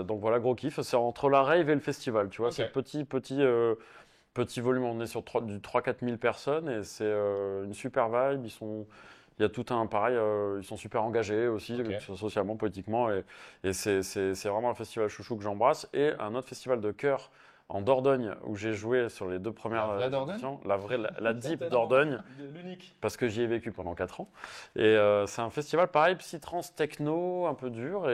donc voilà, gros kiff. C'est entre la rave et le festival, tu vois. Ok. C'est petit volume. On est sur du 3-4 000 personnes et c'est une super vibe. Il y a tout un pareil, ils sont super engagés aussi, socialement, politiquement. Et c'est vraiment un festival chouchou que j'embrasse. Et un autre festival de chœur en Dordogne où j'ai joué sur les 2 premières La vraie Dordogne éditions. La Deep Dordogne. L'unique. Parce que j'y ai vécu pendant 4 ans. Et c'est un festival pareil, psytrance techno, un peu dur.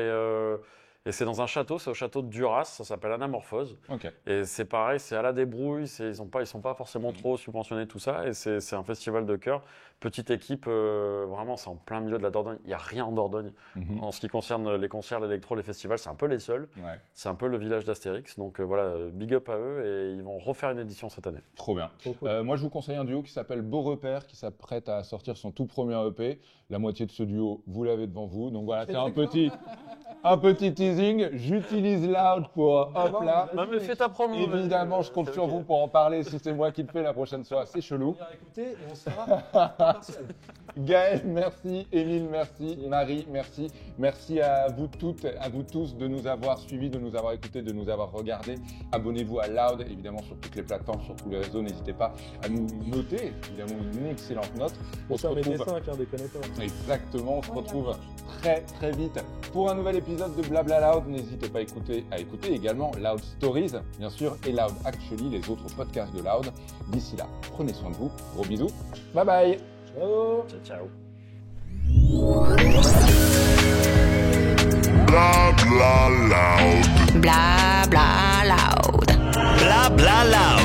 Et c'est dans un château, c'est au château de Duras, ça s'appelle Anamorphose. Ok. Et c'est pareil, c'est à la débrouille, ils sont pas forcément trop subventionnés, tout ça. Et c'est un festival de chœur. Petite équipe, vraiment, c'est en plein milieu de la Dordogne. Il n'y a rien en Dordogne. En ce qui concerne les concerts, l'électro, les festivals, c'est un peu les seuls. Ouais. C'est un peu le village d'Astérix. Donc voilà, big up à eux et ils vont refaire une édition cette année. Trop bien. Trop cool. Moi, je vous conseille un duo qui s'appelle Beau Repère, qui s'apprête à sortir son tout premier EP. La moitié de ce duo, vous l'avez devant vous. Donc voilà, c'est un petit teaser teasing. J'utilise Loud pour hop là. Non, mais fais ta promo. Évidemment, je compte sur vous pour en parler si c'est moi qui le fais la prochaine fois. C'est chelou. On va écouter et on sera. Gaël, merci. Émile, merci. Marie, merci. Merci à vous toutes, à vous tous de nous avoir suivis, de nous avoir écoutés, de nous avoir regardés. Abonnez-vous à Loud, évidemment, sur toutes les plateformes, sur tous les réseaux. N'hésitez pas à nous noter, évidemment, une excellente note. Pour ça, mettez 5, déconnez pas. Exactement, on se retrouve très très vite pour un nouvel épisode de Blabla Loud. N'hésitez pas à écouter également Loud Stories, bien sûr, et Loud Actually, les autres podcasts de Loud. D'ici là, prenez soin de vous. Gros bisous. Bye bye. Ciao. Ciao, ciao. Bla bla loud. Bla bla loud. Bla bla loud.